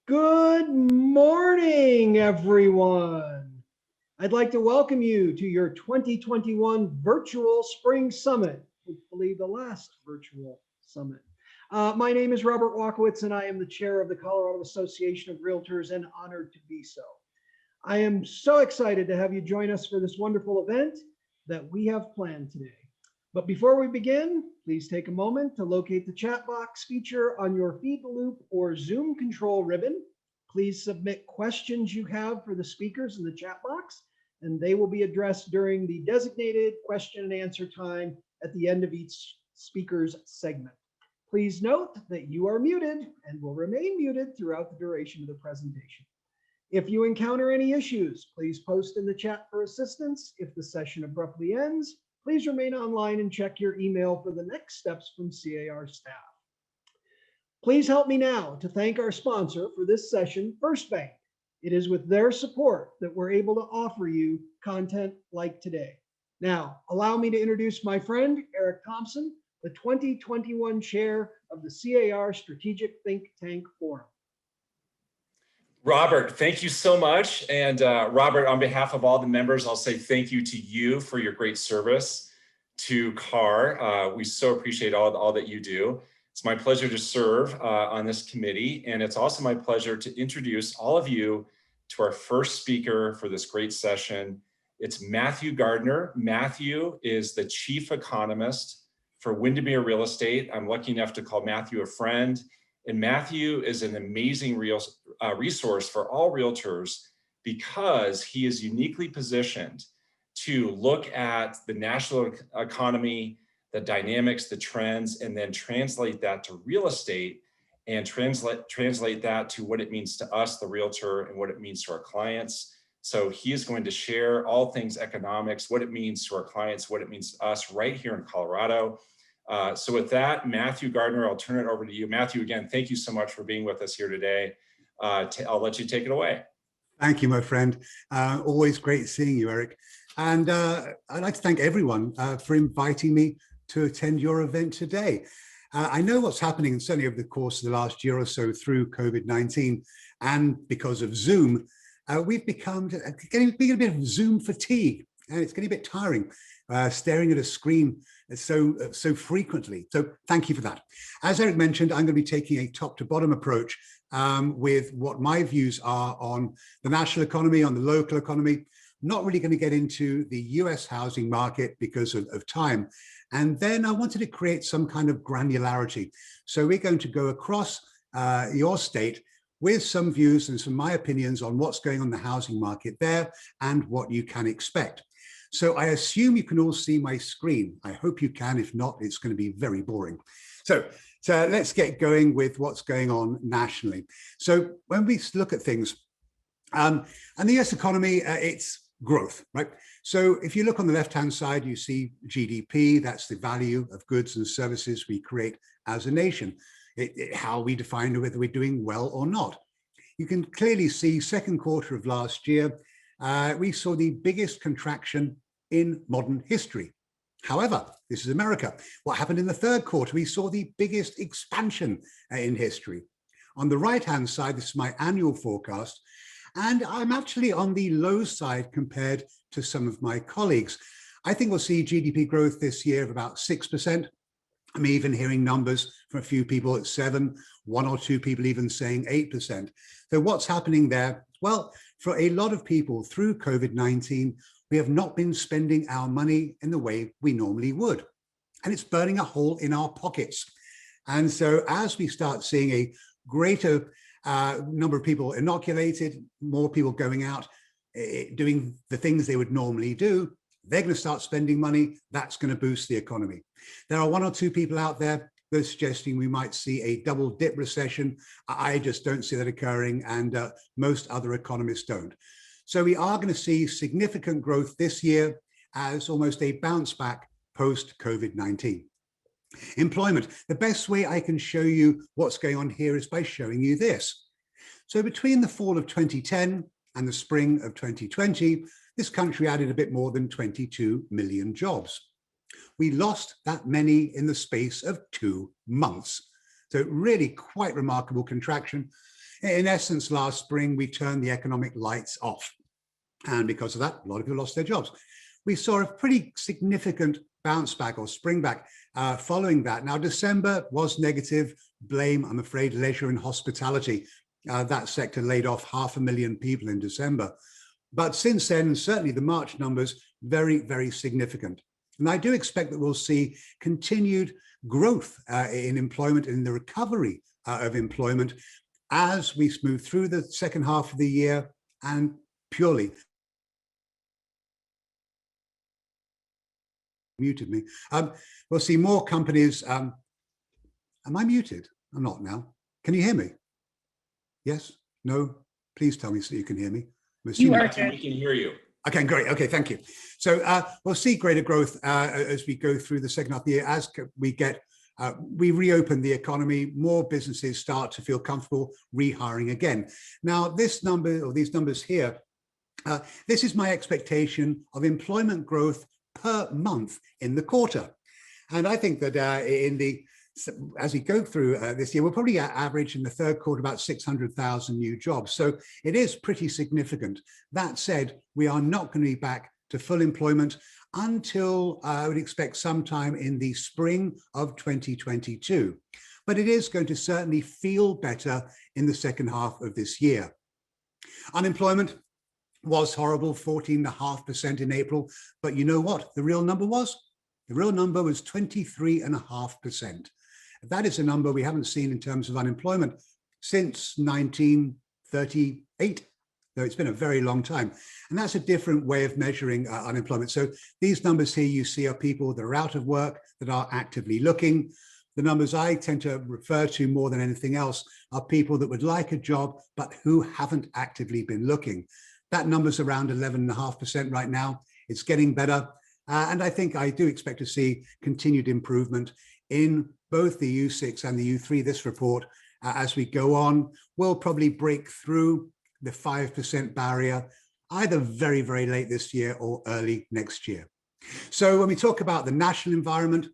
Good morning, everyone. I'd like to welcome you to your 2021 Virtual Spring Summit, hopefully the last virtual summit. My name is Robert Walkowitz, and I am the chair of the Colorado Association of Realtors and honored to be so. I am so excited to have you join us for this wonderful event that we have planned today. But before we begin, please take a moment to locate the chat box feature on your Feed the Loop or Zoom control ribbon. Please submit questions you have for the speakers in the chat box, and they will be addressed during the designated question and answer time at the end of each speaker's segment. Please note that you are muted and will remain muted throughout the duration of the presentation. If you encounter any issues, please post in the chat for assistance. If the session abruptly ends, please remain online and check your email for the next steps from CAR staff. Please help me now to thank our sponsor for this session, First Bank. It is with their support that we're able to offer you content like today. Now, allow me to introduce my friend, Eric Thompson, the 2021 chair of the CAR Strategic Think Tank Forum. Robert, thank you so much. And Robert, on behalf of all the members, I'll say thank you to you for your great service to CAR. We so appreciate all that you do. It's my pleasure to serve on this committee. And it's also my pleasure to introduce all of you to our first speaker for this great session. It's Matthew Gardner. Matthew is the chief economist for Windermere Real Estate. I'm lucky enough to call Matthew a friend. And Matthew is an amazing resource for all realtors because he is uniquely positioned to look at the national economy, the dynamics, the trends, and then translate that to real estate and translate that to what it means to us, the realtor, and what it means to our clients. So he is going to share all things economics, what it means to our clients, what it means to us right here in Colorado. So with that, Matthew Gardner, I'll turn it over to you. Matthew, again, thank you so much for being with us here today. I'll let you take it away. Thank you, my friend. Always great seeing you, Eric. And I'd like to thank everyone for inviting me to attend your event today. I know what's happening, and certainly over the course of the last year or so through COVID-19 and because of Zoom, we've become getting a bit of Zoom fatigue, and it's getting a bit tiring. Staring at a screen so frequently. So thank you for that. As Eric mentioned, I'm going to be taking a top to bottom approach with what my views are on the national economy, on the local economy. Not really going to get into the US housing market because of time. And then I wanted to create some kind of granularity. So we're going to go across your state with some views and some of my opinions on what's going on in the housing market there and what you can expect. So I assume you can all see my screen. I hope you can. If not, it's going to be very boring. So let's get going with what's going on nationally. So when we look at things, and the US economy, it's growth, right? So if you look on the left-hand side, you see GDP. That's the value of goods and services we create as a nation. How we define whether we're doing well or not. You can clearly see second quarter of last year, we saw the biggest contraction in modern history. However, this is America. What happened in the third quarter? We saw the biggest expansion in history. On the right-hand side, this is my annual forecast, and I'm actually on the low side compared to some of my colleagues. I think we'll see GDP growth this year of about 6%. I'm even hearing numbers from a few people at 7%, one or two people even saying 8%. So what's happening there? Well, for a lot of people through COVID-19, we have not been spending our money in the way we normally would. And it's burning a hole in our pockets. And so as we start seeing a greater number of people inoculated, more people going out, doing the things they would normally do, they're going to start spending money. That's going to boost the economy. There are one or two people out there that are suggesting we might see a double dip recession. I just don't see that occurring, and most other economists don't. So we are going to see significant growth this year as almost a bounce back post COVID-19. Employment. The best way I can show you what's going on here is by showing you this. So between the fall of 2010 and the spring of 2020, this country added a bit more than 22 million jobs. We lost that many in the space of 2 months. So really quite remarkable contraction. In essence, last spring, we turned the economic lights off. And because of that, a lot of people lost their jobs. We saw a pretty significant bounce back or spring back following that. Now, December was negative. Blame, I'm afraid, leisure and hospitality. That sector laid off 500,000 people in December. But since then, certainly the March numbers, very, very significant. And I do expect that we'll see continued growth in employment, in the recovery of employment as we move through the second half of the year and purely muted me. We'll see more companies. Am I muted? I'm not now. Can you hear me? Yes? No? Please tell me so you can hear me. You are We can hear you. Okay, great. Okay, thank you. So we'll see greater growth as we go through the second half of the year, as we reopen the economy, more businesses start to feel comfortable rehiring again. Now, this number, or these numbers here, this is my expectation of employment growth per month in the quarter. And I think that as we go through this year, we'll probably average in the third quarter about 600,000 new jobs. So it is pretty significant. That said, we are not going to be back to full employment until I would expect sometime in the spring of 2022. But it is going to certainly feel better in the second half of this year. Unemployment was horrible, 14.5% in April. But you know what the real number was? The real number was 23.5%. That is a number we haven't seen in terms of unemployment since 1938. So it's been a very long time. And that's a different way of measuring unemployment. So these numbers here you see are people that are out of work, that are actively looking. The numbers I tend to refer to more than anything else are people that would like a job, but who haven't actively been looking. That number's around 11.5% right now. It's getting better. And I think I do expect to see continued improvement in both the U6 and the U3, this report, as we go on. We'll probably break through the 5% barrier, either very, very late this year or early next year. So when we talk about the national environment,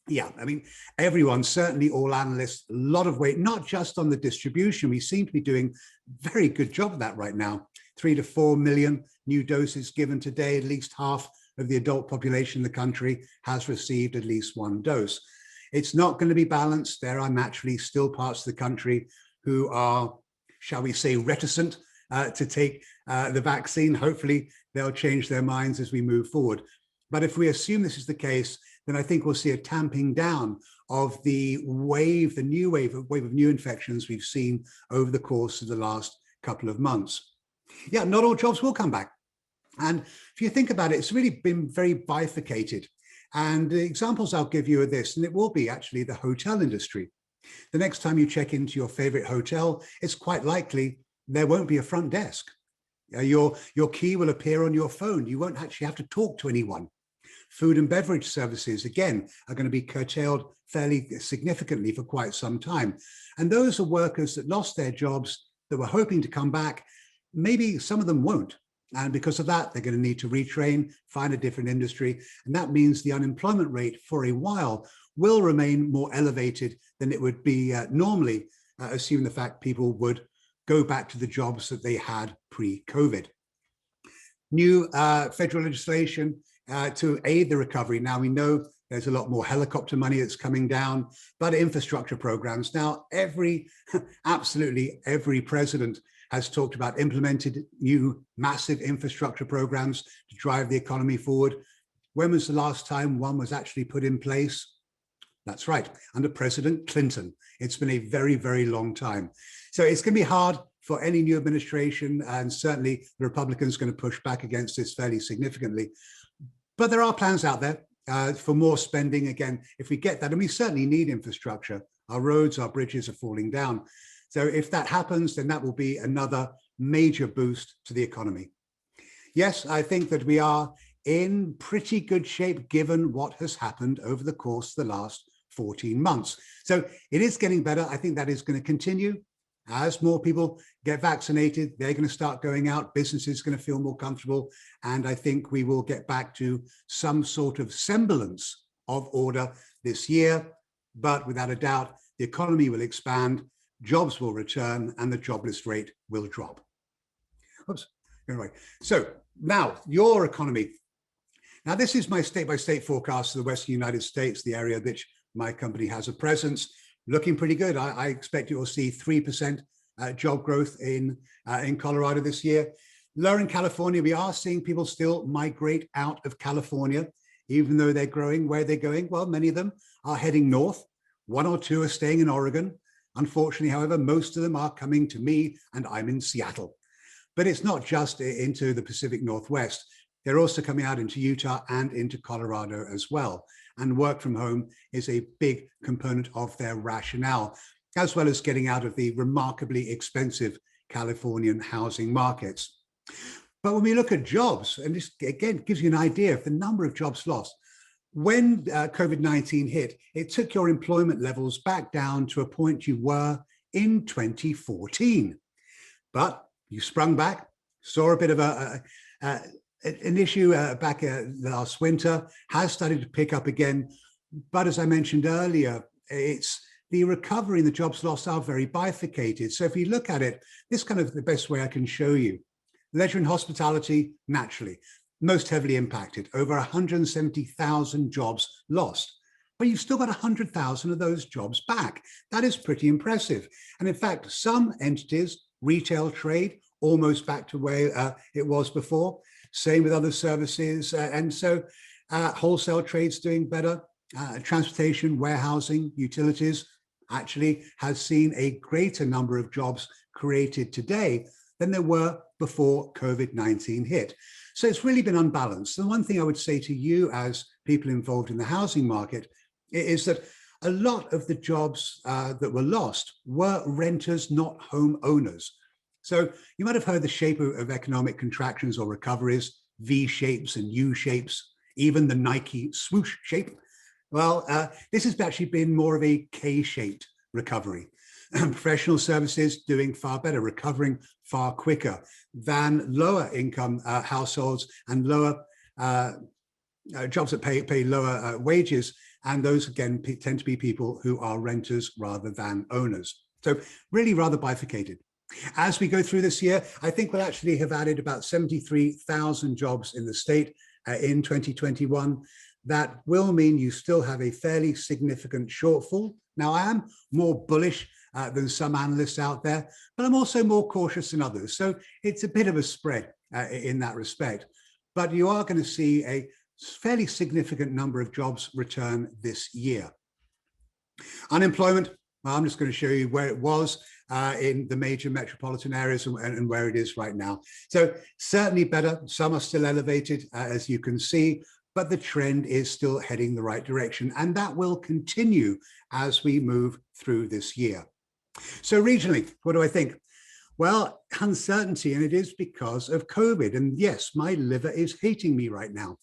yeah, I mean, everyone, certainly all analysts, a lot of weight, not just on the distribution. We seem to be doing a very good job of that right now. 3 to 4 million new doses given today. At least half of the adult population in the country has received at least one dose. It's not going to be balanced. There are naturally still parts of the country who are, shall we say, reticent to take the vaccine. Hopefully they'll change their minds as we move forward. But if we assume this is the case, then I think we'll see a tamping down of the wave, the new wave of new infections we've seen over the course of the last couple of months. Yeah, not all jobs will come back. And if you think about it, it's really been very bifurcated. And the examples I'll give you are this, and it will be actually the hotel industry. The next time you check into your favorite hotel, it's quite likely there won't be a front desk. Your key will appear on your phone. You won't actually have to talk to anyone. Food and beverage services, again, are going to be curtailed fairly significantly for quite some time. And those are workers that lost their jobs, that were hoping to come back. Maybe some of them won't. And because of that, they're going to need to retrain, find a different industry. And that means the unemployment rate for a while will remain more elevated than it would be normally, assuming the fact people would go back to the jobs that they had pre-COVID. New federal legislation to aid the recovery. Now, we know there's a lot more helicopter money that's coming down, but infrastructure programs. Now, absolutely every president has talked about implemented new massive infrastructure programs to drive the economy forward. When was the last time one was actually put in place? That's right, under President Clinton. It's been a very, very long time. So it's going to be hard for any new administration, and certainly the Republicans are going to push back against this fairly significantly. But there are plans out there for more spending. Again, if we get that, and we certainly need infrastructure. Our roads, our bridges are falling down. So if that happens, then that will be another major boost to the economy. Yes, I think that we are in pretty good shape given what has happened over the course of the last 14 months. So it is getting better. I think that is going to continue. As more people get vaccinated, they're going to start going out. Businesses are going to feel more comfortable. And I think we will get back to some sort of semblance of order this year. But without a doubt, the economy will expand. jobs will return and the jobless rate will drop. Oops. Anyway, so now your economy. Now this is my state-by-state forecast of the Western United States, the area which my company has a presence, looking pretty good. I expect you will see 3% job growth in Colorado this year. Lower in California, we are seeing people still migrate out of California, even though they're growing. Where they're going? Well, many of them are heading north. One or two are staying in Oregon. Unfortunately, however, most of them are coming to me, and I'm in Seattle. But it's not just into the Pacific Northwest. They're also coming out into Utah and into Colorado as well. And work from home is a big component of their rationale, as well as getting out of the remarkably expensive Californian housing markets. But when we look at jobs, and this again gives you an idea of the number of jobs lost, when COVID-19 hit, it took your employment levels back down to a point you were in 2014. But you sprung back, saw a bit of an issue back last winter, has started to pick up again. But as I mentioned earlier, it's the recovery and the jobs lost are very bifurcated. So if you look at it, this is kind of the best way I can show you. Leisure and hospitality, naturally, most heavily impacted, over 170,000 jobs lost. But you've still got 100,000 of those jobs back. That is pretty impressive. And in fact, some entities, retail trade, almost back to where it was before. Same with other services. And so wholesale trade's doing better. Transportation, warehousing, utilities actually has seen a greater number of jobs created today than there were before COVID-19 hit. So it's really been unbalanced. The one thing I would say to you as people involved in the housing market is that a lot of the jobs that were lost were renters, not homeowners. So you might have heard the shape of economic contractions or recoveries, V shapes and U shapes, even the Nike swoosh shape. Well, this has actually been more of a K-shaped recovery. Professional services doing far better, recovering far quicker than lower income households and lower jobs that pay lower wages. And those, again, tend to be people who are renters rather than owners. So really rather bifurcated. As we go through this year, I think we'll actually have added about 73,000 jobs in the state in 2021. That will mean you still have a fairly significant shortfall. Now, I am more bullish than some analysts out there, but I'm also more cautious than others. So it's a bit of a spread in that respect. But you are going to see a fairly significant number of jobs return this year. Unemployment, well, I'm just going to show you where it was in the major metropolitan areas and where it is right now. So certainly better. Some are still elevated, as you can see, but the trend is still heading the right direction. And that will continue as we move through this year. So regionally, what do I think? Well, uncertainty, and it is because of COVID. And yes, my liver is hating me right now.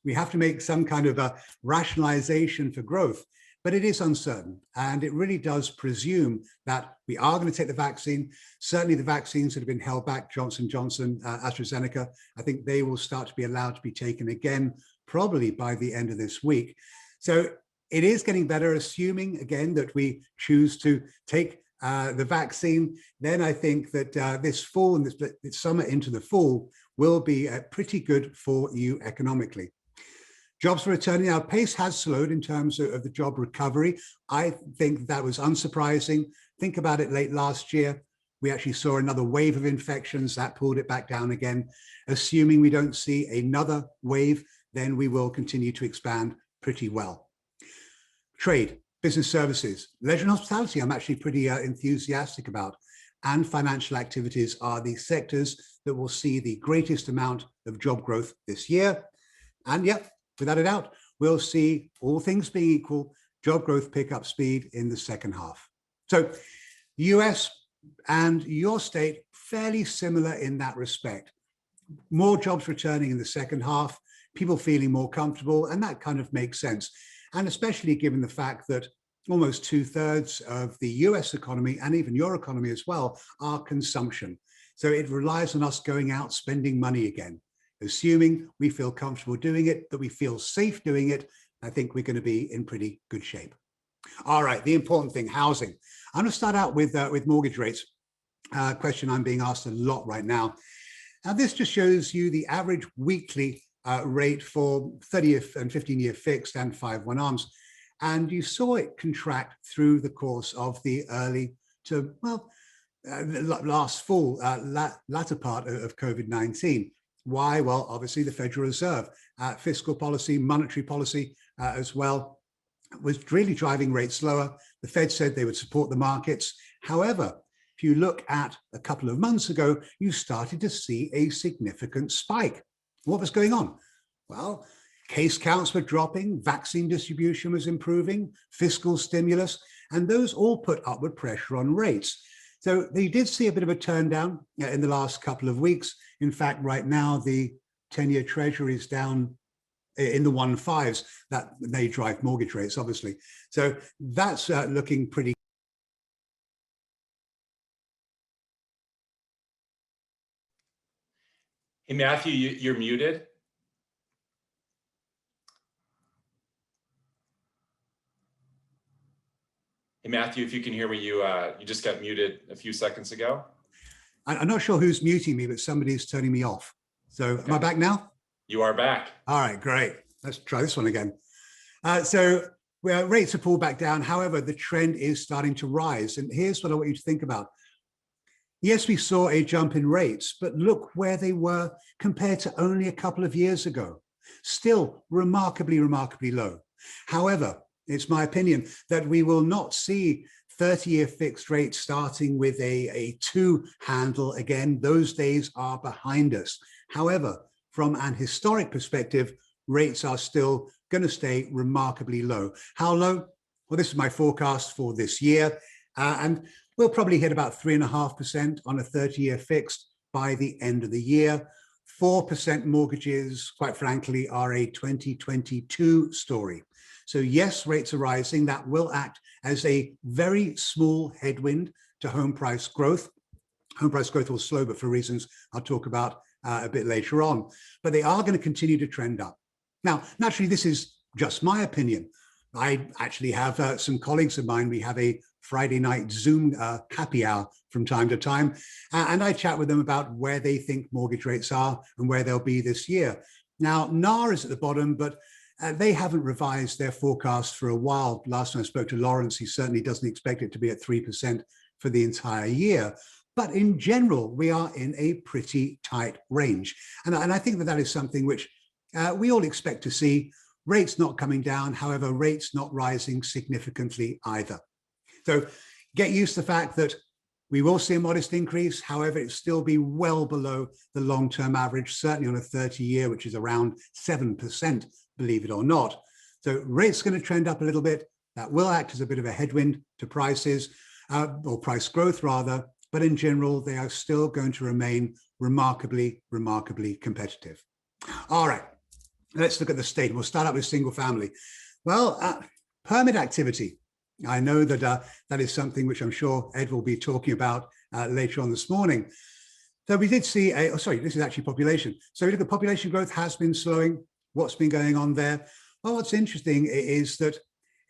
We have to make some kind of a rationalization for growth, but it is uncertain. And it really does presume that we are going to take the vaccine. Certainly the vaccines that have been held back, Johnson & Johnson, AstraZeneca, I think they will start to be allowed to be taken again, probably by the end of this week. So it is getting better, assuming, again, that we choose to take the vaccine. Then I think that this fall and this summer into the fall will be pretty good for you economically. Jobs are returning. Our pace has slowed in terms of the job recovery. I think that was unsurprising. Think about it, late last year, we actually saw another wave of infections that pulled it back down again. Assuming we don't see another wave, then we will continue to expand pretty well. Trade, business services, leisure and hospitality, I'm actually pretty enthusiastic about. And financial activities are the sectors that will see the greatest amount of job growth this year. And yep, without a doubt, we'll see, all things being equal, job growth pick up speed in the second half. So US and your state, fairly similar in that respect. More jobs returning in the second half, people feeling more comfortable, and that kind of makes sense. And especially given the fact that almost 2/3 of the US economy, and even your economy as well, are consumption. So it relies on us going out, spending money again. Assuming we feel comfortable doing it, that we feel safe doing it, I think we're going to be in pretty good shape. All right, the important thing, housing. I'm going to start out with mortgage rates. Question I'm being asked a lot right now. Now, this just shows you the average weekly rate for 30-year and 15-year fixed and 5/1 ARMs. And you saw it contract through the course of the early to, well, last fall, latter part of COVID-19. Why? Well, obviously the Federal Reserve, fiscal policy, monetary policy as well, was really driving rates lower. The Fed said they would support the markets. However, if you look at a couple of months ago, you started to see a significant spike. What was going on? Well, case counts were dropping, vaccine distribution was improving, fiscal stimulus, and those all put upward pressure on rates. So they did see a bit of a turn down in the last couple of weeks. In fact, right now, the 10-year Treasury is down in the 1.5s. That they drive mortgage rates, obviously. So that's looking pretty. Hey, Matthew, you're muted. Hey, Matthew, if you can hear me, you just got muted a few seconds ago. I'm not sure who's muting me, but somebody's turning me off. So okay. Am I back now? You are back. All right, great. Let's try this one again. So rates are pulled back down. However, the trend is starting to rise. And here's what I want you to think about. Yes, we saw a jump in rates, but look where they were compared to only a couple of years ago. Still remarkably, remarkably low. However, it's my opinion that we will not see 30-year fixed rates starting with a 2 handle again. Those days are behind us. However, from an historic perspective, rates are still going to stay remarkably low. How low? Well, this is my forecast for this year. And we'll probably hit about 3.5% on a 30-year fixed by the end of the year. 4% mortgages, quite frankly, are a 2022 story. So yes, rates are rising. That will act as a very small headwind to home price growth. Home price growth will slow, but for reasons I'll talk about a bit later on. But they are going to continue to trend up. Now, naturally, this is just my opinion. I actually have some colleagues of mine. We have a Friday night Zoom happy hour from time to time. And I chat with them about where they think mortgage rates are and where they'll be this year. Now, NAR is at the bottom, but they haven't revised their forecast for a while. Last time I spoke to Lawrence, he certainly doesn't expect it to be at 3% for the entire year. But in general, we are in a pretty tight range. And I think that is something which we all expect to see. Rates not coming down, however, rates not rising significantly either. So get used to the fact that we will see a modest increase. However, it still be well below the long-term average, certainly on a 30-year, which is around 7%, believe it or not. So rates going to trend up a little bit. That will act as a bit of a headwind to prices, or price growth rather. But in general, they are still going to remain remarkably, remarkably competitive. All right, let's look at the state. We'll start out with single family. Well, permit activity. I know that that is something which I'm sure Ed will be talking about later on this morning. So we did see this is actually population. So we look at population growth has been slowing. What's been going on there? Well, what's interesting is that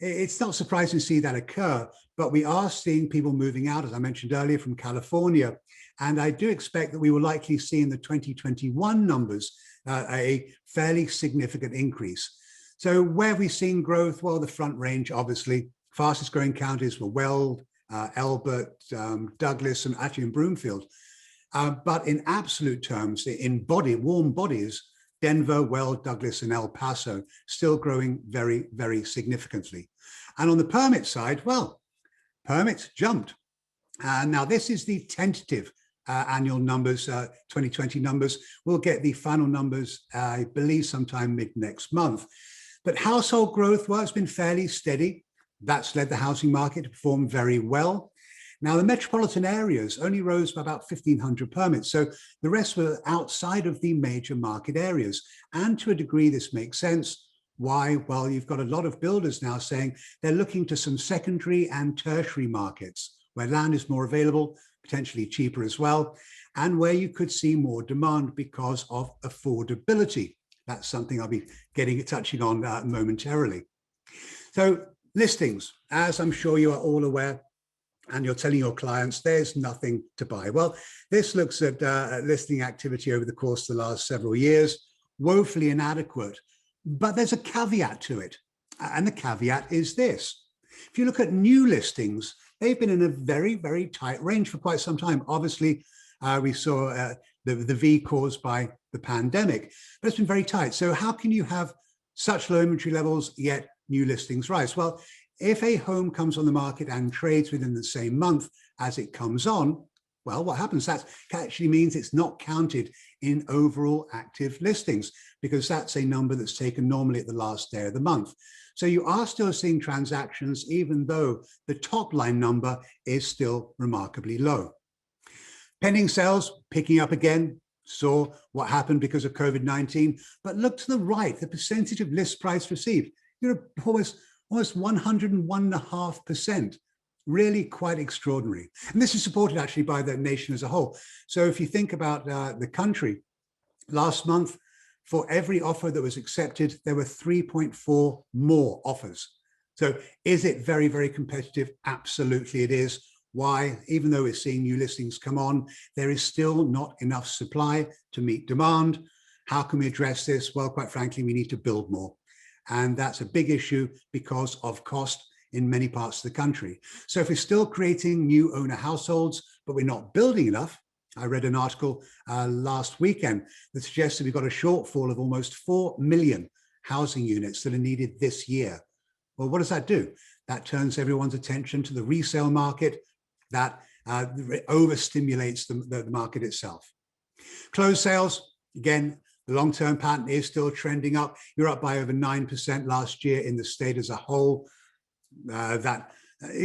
it's not surprising to see that occur, but we are seeing people moving out, as I mentioned earlier, from California. And I do expect that we will likely see in the 2021 numbers a fairly significant increase. So where have we seen growth? Well, the Front Range, obviously. Fastest growing counties were Weld, Elbert, Douglas, and actually in Broomfield. But in absolute terms, in warm bodies, Denver, Weld, Douglas, and El Paso still growing very, very significantly. And on the permit side, well, permits jumped. Now, this is the tentative annual numbers, 2020 numbers. We'll get the final numbers, I believe, sometime mid next month. But household growth, well, it's been fairly steady. That's led the housing market to perform very well. Now, the metropolitan areas only rose by about 1,500 permits. So the rest were outside of the major market areas. And to a degree, this makes sense. Why? Well, you've got a lot of builders now saying they're looking to some secondary and tertiary markets where land is more available, potentially cheaper as well, and where you could see more demand because of affordability. That's something I'll be touching on momentarily. So Listings, as I'm sure you are all aware, and you're telling your clients there's nothing to buy. Well, this looks at listing activity over the course of the last several years, woefully inadequate, but there's a caveat to it. And the caveat is this. If you look at new listings, they've been in a very, very tight range for quite some time. Obviously, we saw the V caused by the pandemic, but it's been very tight. So how can you have such low inventory levels, yet new listings rise? Well, if a home comes on the market and trades within the same month as it comes on, well, what happens? That actually means it's not counted in overall active listings, because that's a number that's taken normally at the last day of the month. So you are still seeing transactions, even though the top line number is still remarkably low. Pending sales picking up again, saw what happened because of COVID-19, but look to the right, the percentage of list price received, you're almost 101.5%, really quite extraordinary. And this is supported actually by the nation as a whole. So if you think about the country, last month, for every offer that was accepted, there were 3.4 more offers. So is it very, very competitive? Absolutely it is. Why? Even though we're seeing new listings come on, there is still not enough supply to meet demand. How can we address this? Well, quite frankly, we need to build more. And that's a big issue because of cost in many parts of the country. So if we're still creating new owner households, but we're not building enough, I read an article last weekend that suggested we've got a shortfall of almost 4 million housing units that are needed this year. Well, what does that do? That turns everyone's attention to the resale market. That overstimulates the market itself. Closed sales, again, the long-term pattern is still trending up. You're up by over 9% last year in the state as a whole. It's going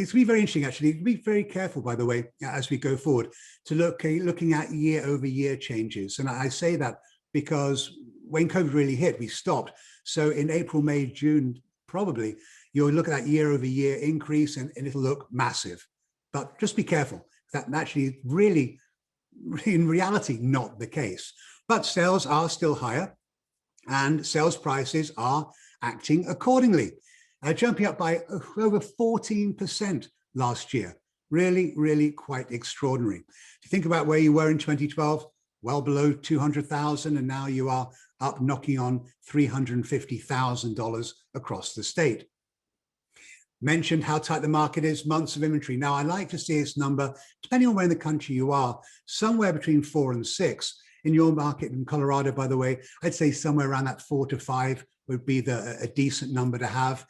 to be very interesting, actually. Be very careful, by the way, as we go forward, to looking at year-over-year changes. And I say that because when COVID really hit, we stopped. So in April, May, June, probably, you'll look at that year-over-year increase and it'll look massive. But just be careful. That actually really, in reality, not the case. But sales are still higher and sales prices are acting accordingly, jumping up by over 14% last year. Really, really quite extraordinary. If you think about where you were in 2012, well below 200,000, and now you are up knocking on $350,000 across the state. Mentioned how tight the market is, months of inventory. Now, I like to see this number, depending on where in the country you are, somewhere between 4 and 6. In your market in Colorado, by the way, I'd say somewhere around that 4 to 5 would be a decent number to have.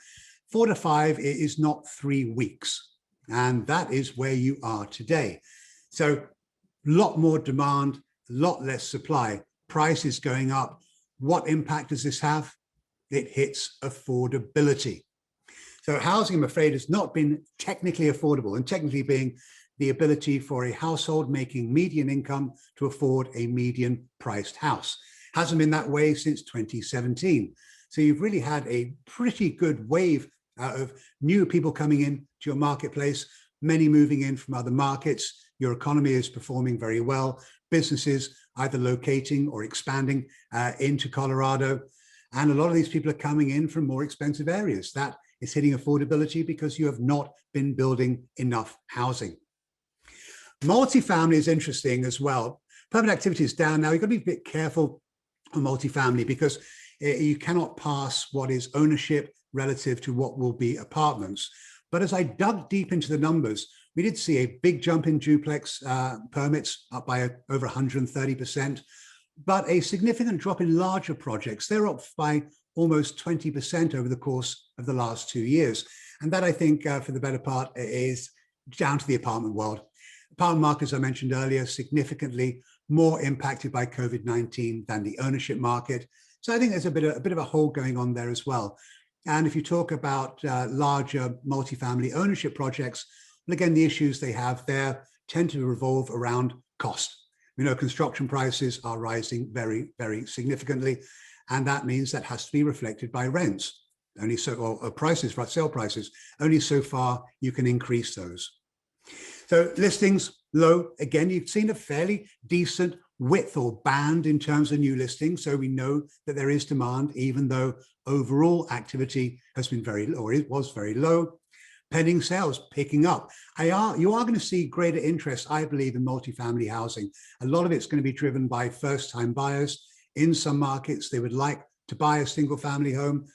4 to 5 is not 3 weeks. And that is where you are today. So a lot more demand, a lot less supply, prices going up. What impact does this have? It hits affordability. So housing, I'm afraid, has not been technically affordable, and technically being the ability for a household making median income to afford a median priced house. Hasn't been that way since 2017. So you've really had a pretty good wave of new people coming in to your marketplace, many moving in from other markets. Your economy is performing very well. Businesses either locating or expanding into Colorado. And a lot of these people are coming in from more expensive areas. That is hitting affordability because you have not been building enough housing. Multifamily is interesting as well. Permanent activity is down now. You've got to be a bit careful on multifamily because you cannot pass what is ownership relative to what will be apartments. But as I dug deep into the numbers, we did see a big jump in duplex permits, up by over 130%, but a significant drop in larger projects. They're up by almost 20% over the course of the last 2 years. And that, I think, for the better part, is down to the apartment world. Apartment market, as I mentioned earlier, significantly more impacted by COVID-19 than the ownership market. So I think there's a bit of a hole going on there as well. And if you talk about larger multifamily ownership projects, well, again, the issues they have there tend to revolve around cost. We know construction prices are rising very, very significantly, and that means that has to be reflected by rents. Only so, or prices, sale prices, only so far you can increase those. So listings low. Again, you've seen a fairly decent width or band in terms of new listings. So we know that there is demand, even though overall activity has been very low, or it was very low. Pending sales picking up. You are going to see greater interest, I believe, in multifamily housing. A lot of it's going to be driven by first-time buyers. In some markets, they would like to buy a single-family home.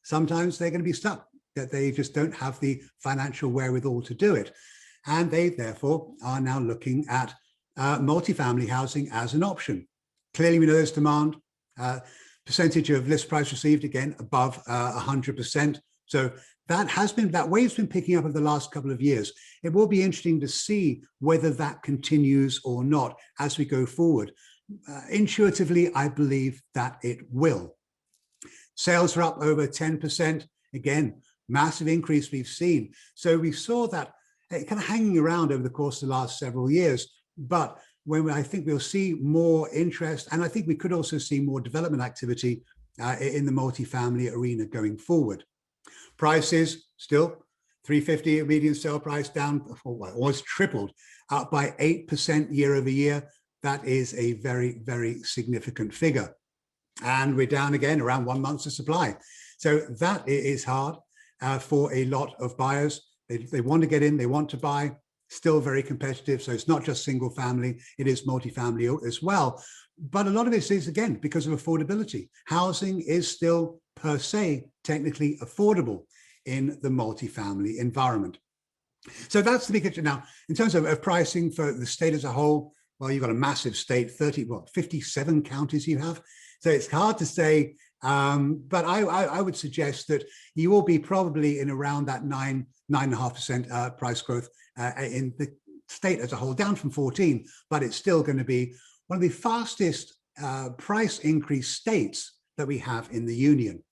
Sometimes they're going to be stuck, that they just don't have the financial wherewithal to do it. And they, therefore, are now looking at multifamily housing as an option. Clearly, we know there's demand. Percentage of list price received, again, above 100%. So that wave's been picking up over the last couple of years. It will be interesting to see whether that continues or not as we go forward. Intuitively, I believe that it will. Sales are up over 10%. Again, massive increase we've seen. So we saw that kind of hanging around over the course of the last several years. But when I think we'll see more interest, and I think we could also see more development activity in the multifamily arena going forward. Prices still 350 median sale price, down almost tripled, up by 8% year over year. That is a very, very significant figure. And we're down again around 1 month of supply. So that is hard for a lot of buyers. They want to get in, they want to buy, still very competitive. So it's not just single family, it is multifamily as well. But a lot of it is, again, because of affordability. Housing is still per se technically affordable in the multifamily environment. So that's the big picture. Now, in terms of pricing for the state as a whole, well, you've got a massive state, 57 counties you have. So it's hard to say, but I would suggest that you will be probably in around that 9.5% price growth in the state as a whole, down from 14, but it's still going to be one of the fastest price increase states that we have in the union.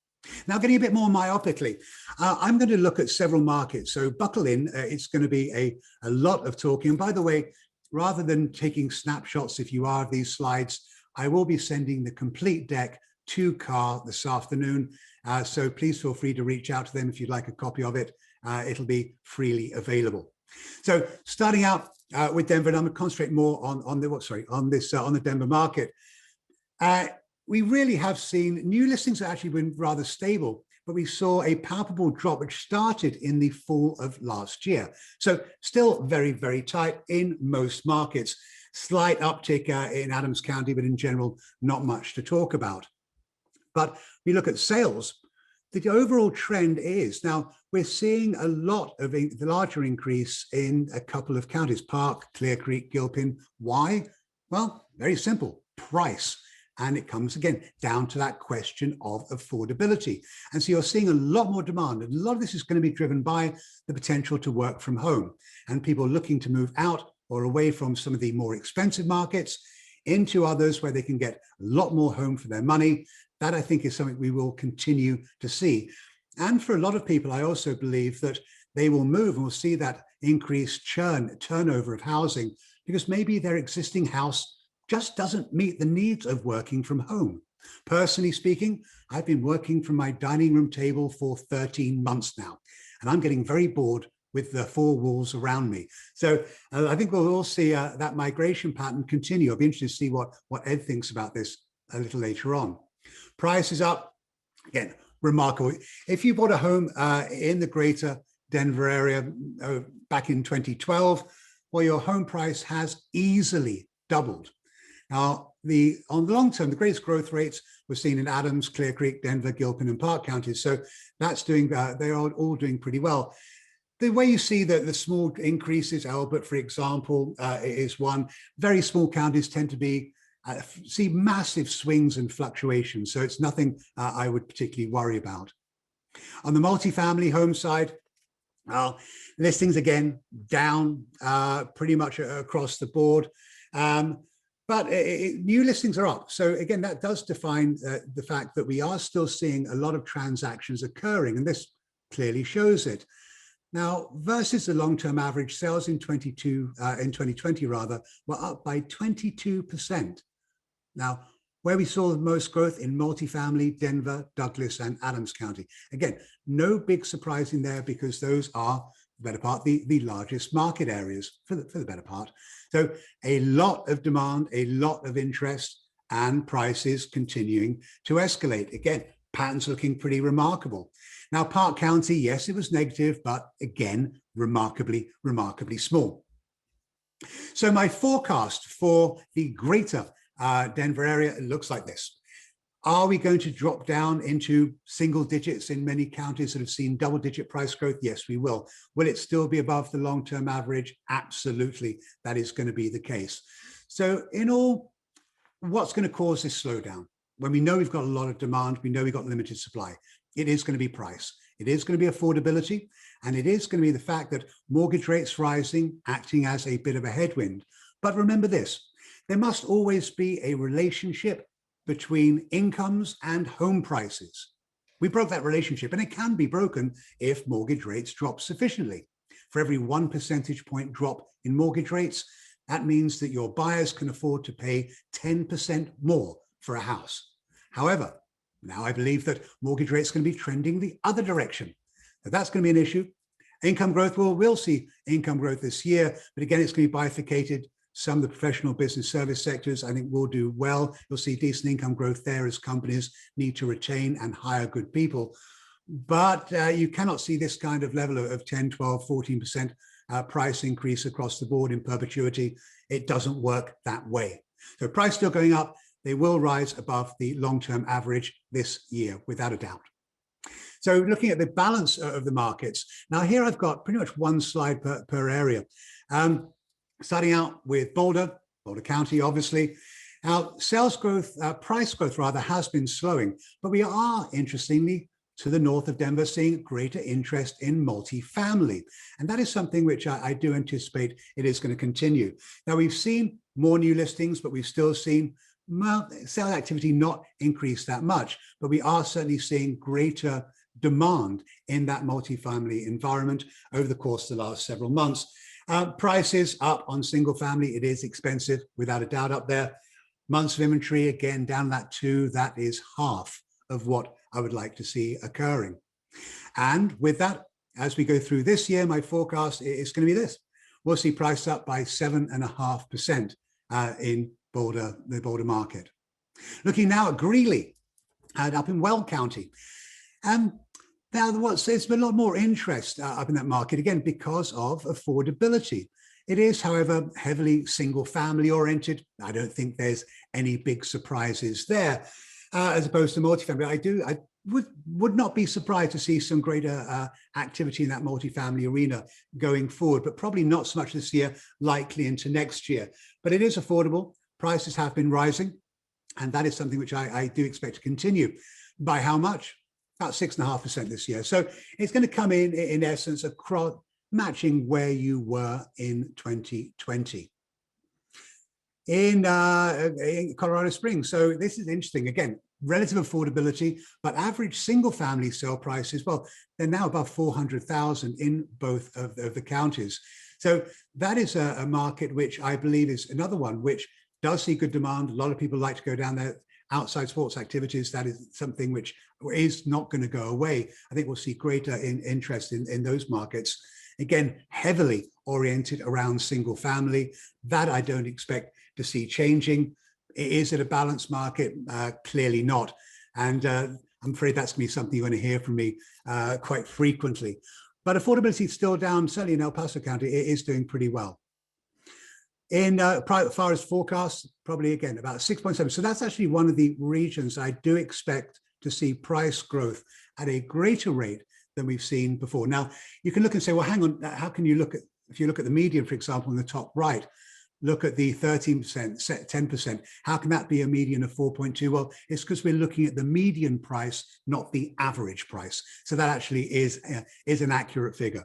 Now, getting a bit more myopically, I'm going to look at several markets. So buckle in, it's going to be a lot of talking. And by the way, rather than taking snapshots, if you are of these slides, I will be sending the complete deck to CAR this afternoon. So please feel free to reach out to them if you'd like a copy of it. It'll be freely available. So starting out with Denver, and I'm going to concentrate more on the Denver market. We really have seen new listings have actually been rather stable, but we saw a palpable drop which started in the fall of last year. So still very, very tight in most markets. Slight uptick in Adams County, but in general, not much to talk about. But we look at sales, the overall trend is, now we're seeing a lot of the larger increase in a couple of counties, Park, Clear Creek, Gilpin. Why? Well, very simple, price. And it comes again down to that question of affordability. And so you're seeing a lot more demand. And a lot of this is going to be driven by the potential to work from home and people looking to move out or away from some of the more expensive markets into others where they can get a lot more home for their money. That, I think, is something we will continue to see. And for a lot of people, I also believe that they will move and we'll see that increased turnover of housing, because maybe their existing house just doesn't meet the needs of working from home. Personally speaking, I've been working from my dining room table for 13 months now, and I'm getting very bored with the four walls around me. So I think we'll all see that migration pattern continue. I'll be interested to see what Ed thinks about this a little later on. Price is up, again, remarkable. If you bought a home in the greater Denver area back in 2012, well, your home price has easily doubled. Now, on the long term, the greatest growth rates were seen in Adams, Clear Creek, Denver, Gilpin, and Park counties. So that's doing, they are all doing pretty well. The way you see that the small increases, Albert, for example, is one. Very small counties tend to see massive swings and fluctuations. So it's nothing I would particularly worry about. On the multifamily home side, listings again down pretty much across the board. But new listings are up. So again, that does define the fact that we are still seeing a lot of transactions occurring, and this clearly shows it. Now, versus the long-term average, sales in 2020 rather, were up by 22%. Now, where we saw the most growth in multifamily, Denver, Douglas, and Adams County. Again, no big surprise in there because those are, the better part, the largest market areas for the better part. So a lot of demand, a lot of interest, and prices continuing to escalate. Again, patterns looking pretty remarkable. Now, Park County, yes, it was negative, but again, remarkably small. So my forecast for the greater Denver area looks like this. Are we going to drop down into single digits in many counties that have seen double-digit price growth? Yes, we will. Will it still be above the long-term average? Absolutely, that is going to be the case. So in all, what's going to cause this slowdown? When we know we've got a lot of demand, we know we've got limited supply. It is going to be price. It is going to be affordability, and it is going to be the fact that mortgage rates rising, acting as a bit of a headwind. But remember this, there must always be a relationship between incomes and home prices. We broke that relationship, and it can be broken if mortgage rates drop sufficiently. For every 1 percentage point drop in mortgage rates, that means that your buyers can afford to pay 10% more for a house. However, now I believe that mortgage rates are going to be trending the other direction. So that's going to be an issue. Income growth, we'll see income growth this year, but again, it's going to be bifurcated. Some of the professional business service sectors, I think, will do well. You'll see decent income growth there as companies need to retain and hire good people. But you cannot see this kind of level of 10, 12, 14% price increase across the board in perpetuity. It doesn't work that way. So price still going up. They will rise above the long-term average this year, without a doubt. So looking at the balance of the markets, now here I've got pretty much one slide per area. Starting out with Boulder County, obviously. Now, sales growth, price growth rather, has been slowing, but we are, interestingly, to the north of Denver, seeing greater interest in multifamily. And that is something which I do anticipate it is going to continue. Now, we've seen more new listings, but we've still seen sales activity not increase that much, but we are certainly seeing greater demand in that multifamily environment over the course of the last several months. Prices up on single family. It is expensive, without a doubt, up there. Months of inventory, again, down that 2. That is half of what I would like to see occurring. And with that, as we go through this year, my forecast is going to be this. We'll see price up by 7.5% in the Boulder market. Looking now at Greeley, up in Weld County. Now, there's been a lot more interest up in that market, again, because of affordability. It is, however, heavily single-family oriented. I don't think there's any big surprises there, as opposed to multifamily. I would not be surprised to see some greater activity in that multifamily arena going forward, but probably not so much this year, likely into next year. But it is affordable. Prices have been rising, and that is something which I do expect to continue. By how much? About 6.5% this year. So it's going to come in essence, across matching where you were in 2020. In Colorado Springs. So this is interesting. Again, relative affordability, but average single family sale prices, well, they're now above 400,000 in both of the counties. So that is a market which I believe is another one which does see good demand. A lot of people like to go down there. Outside sports activities, that is something which is not going to go away. I think we'll see greater interest in those markets. Again, heavily oriented around single family. That I don't expect to see changing. Is it a balanced market? Clearly not. And I'm afraid that's going to be something you're going to hear from me quite frequently. But affordability is still down, certainly in El Paso County, it is doing pretty well. In far as forecasts, probably again about 6.7. So that's actually one of the regions I do expect to see price growth at a greater rate than we've seen before. Now, you can look and say, well, hang on, how can you look at, if you look at the median, for example, in the top right, look at the 13%, 10%, how can that be a median of 4.2? Well, it's because we're looking at the median price, not the average price. So that actually is an accurate figure.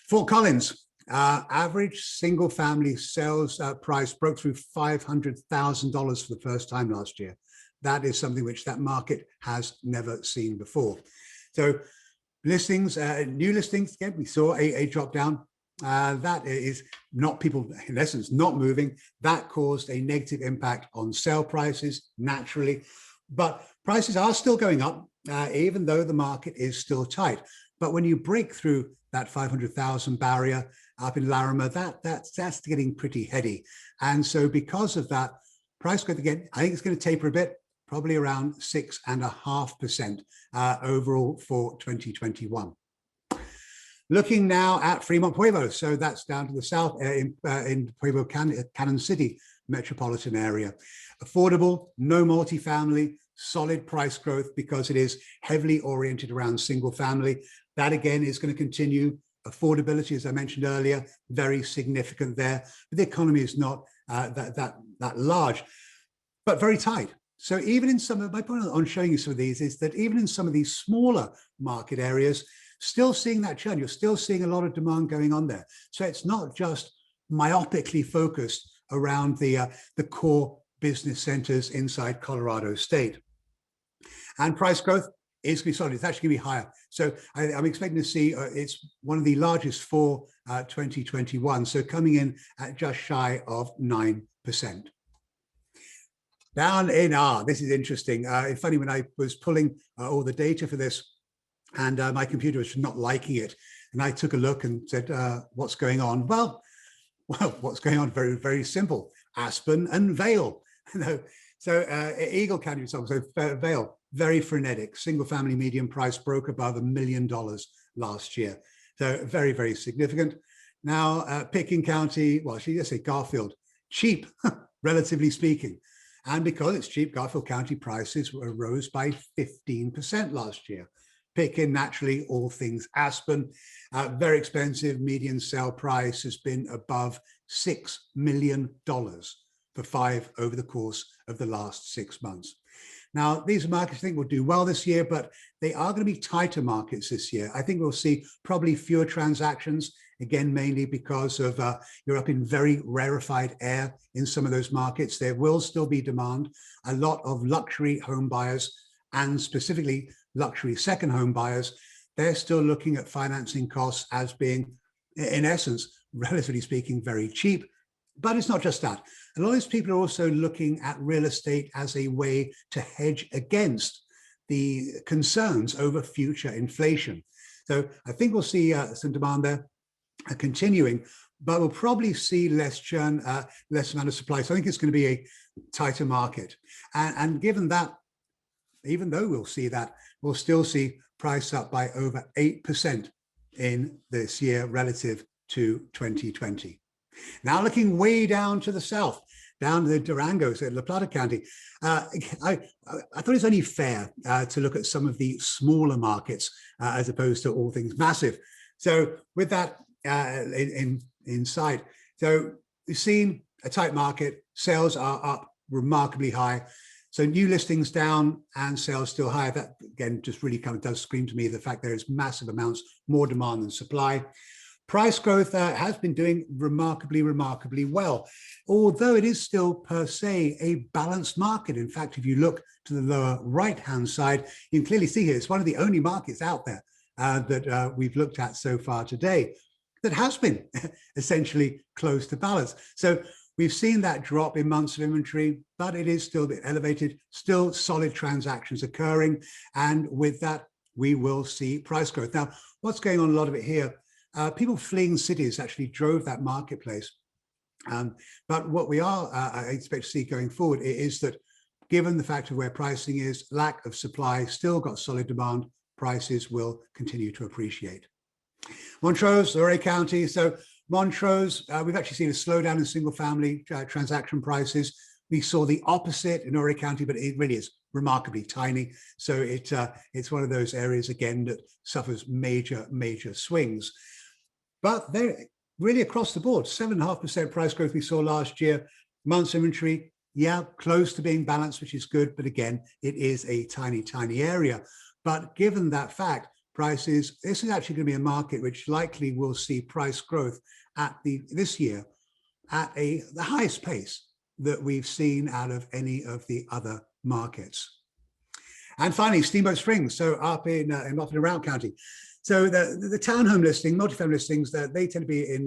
Fort Collins. Average single family sales price broke through $500,000 for the first time last year. That is something which that market has never seen before. So listings, new listings, again, we saw a drop down. That is not people, in essence, not moving. That caused a negative impact on sale prices naturally. But prices are still going up, even though the market is still tight. But when you break through that 500,000 barrier up in Larimer, that's getting pretty heady. And so because of that, price growth, again, I think it's going to taper a bit. probably around 6.5% overall for 2021. Looking now at Fremont Pueblo, so that's down to the south in Pueblo Cannon City metropolitan area. Affordable, no multifamily, solid price growth because it is heavily oriented around single family. That again is going to continue. Affordability, as I mentioned earlier, very significant there. But the economy is not that large, but very tight. So even in some of, my point on showing you some of these is that even in some of these smaller market areas, still seeing that churn, you're still seeing a lot of demand going on there. So it's not just myopically focused around the core business centers inside Colorado State. And price growth is going to be solid. It's actually going to be higher. So I'm expecting to see it's one of the largest for 2021. So coming in at just shy of 9%. Down in this is interesting. It's funny, when I was pulling all the data for this, and my computer was not liking it, and I took a look and said, "What's going on?" Well, what's going on? Very, very simple. Aspen and Vail. So Eagle County, so Vail, very frenetic. Single-family median price broke above $1 million last year. So very, very significant. Now Pitkin County, well, she just say Garfield, cheap, relatively speaking. And because it's cheap, Garfield County prices rose by 15% last year. Pitkin, naturally, all things Aspen, very expensive. Median sale price has been above $6 million for 5 over the course of the last 6 months. Now, these markets I think will do well this year, but they are going to be tighter markets this year. I think we'll see probably fewer transactions, again, mainly because of you're up in very rarefied air in some of those markets. There will still be demand. A lot of luxury home buyers, and specifically luxury second home buyers, they're still looking at financing costs as being, in essence, relatively speaking, very cheap. But it's not just that. A lot of these people are also looking at real estate as a way to hedge against the concerns over future inflation. So I think we'll see some demand there continuing, but we'll probably see less churn, less amount of supply. So I think it's going to be a tighter market. And given that, even though we'll see that, we'll still see price up by over 8% in this year relative to 2020. Now looking way down to the south, down to the Durangos at La Plata County, I thought it's only fair to look at some of the smaller markets as opposed to all things massive. So with that in sight, so we've seen a tight market, sales are up remarkably high. So new listings down and sales still higher. That again just really kind of does scream to me the fact there is massive amounts more demand than supply. Price growth has been doing remarkably well, although it is still per se a balanced market. In fact, if you look to the lower right-hand side, you can clearly see here it's one of the only markets out there that we've looked at so far today that has been essentially close to balance. So we've seen that drop in months of inventory, but it is still a bit elevated, still solid transactions occurring. And with that, we will see price growth. Now, what's going on, a lot of it here, people fleeing cities actually drove that marketplace. But what we are, I expect to see going forward is that given the fact of where pricing is, lack of supply, still got solid demand, prices will continue to appreciate. Montrose, Luray County. So Montrose, we've actually seen a slowdown in single family transaction prices. We saw the opposite in Luray County, but it really is remarkably tiny. So it's one of those areas, again, that suffers major swings. But they're really across the board, 7.5% price growth we saw last year. Months inventory, yeah, close to being balanced, which is good. But again, it is a tiny area. But given that fact, prices, this is actually going to be a market which likely will see price growth at this year at the highest pace that we've seen out of any of the other markets. And finally, Steamboat Springs, so up in Moffat and Routt County. So the townhome listing, multifamily listings, they tend to be in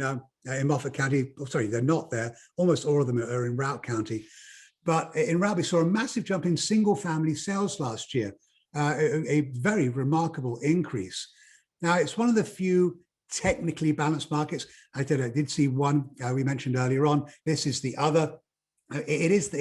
Moffat County. Oh, sorry, they're not there. Almost all of them are in Routt County. But in Routt, we saw a massive jump in single family sales last year, a very remarkable increase. Now, it's one of the few technically balanced markets. I did see one we mentioned earlier on. This is the other. It is,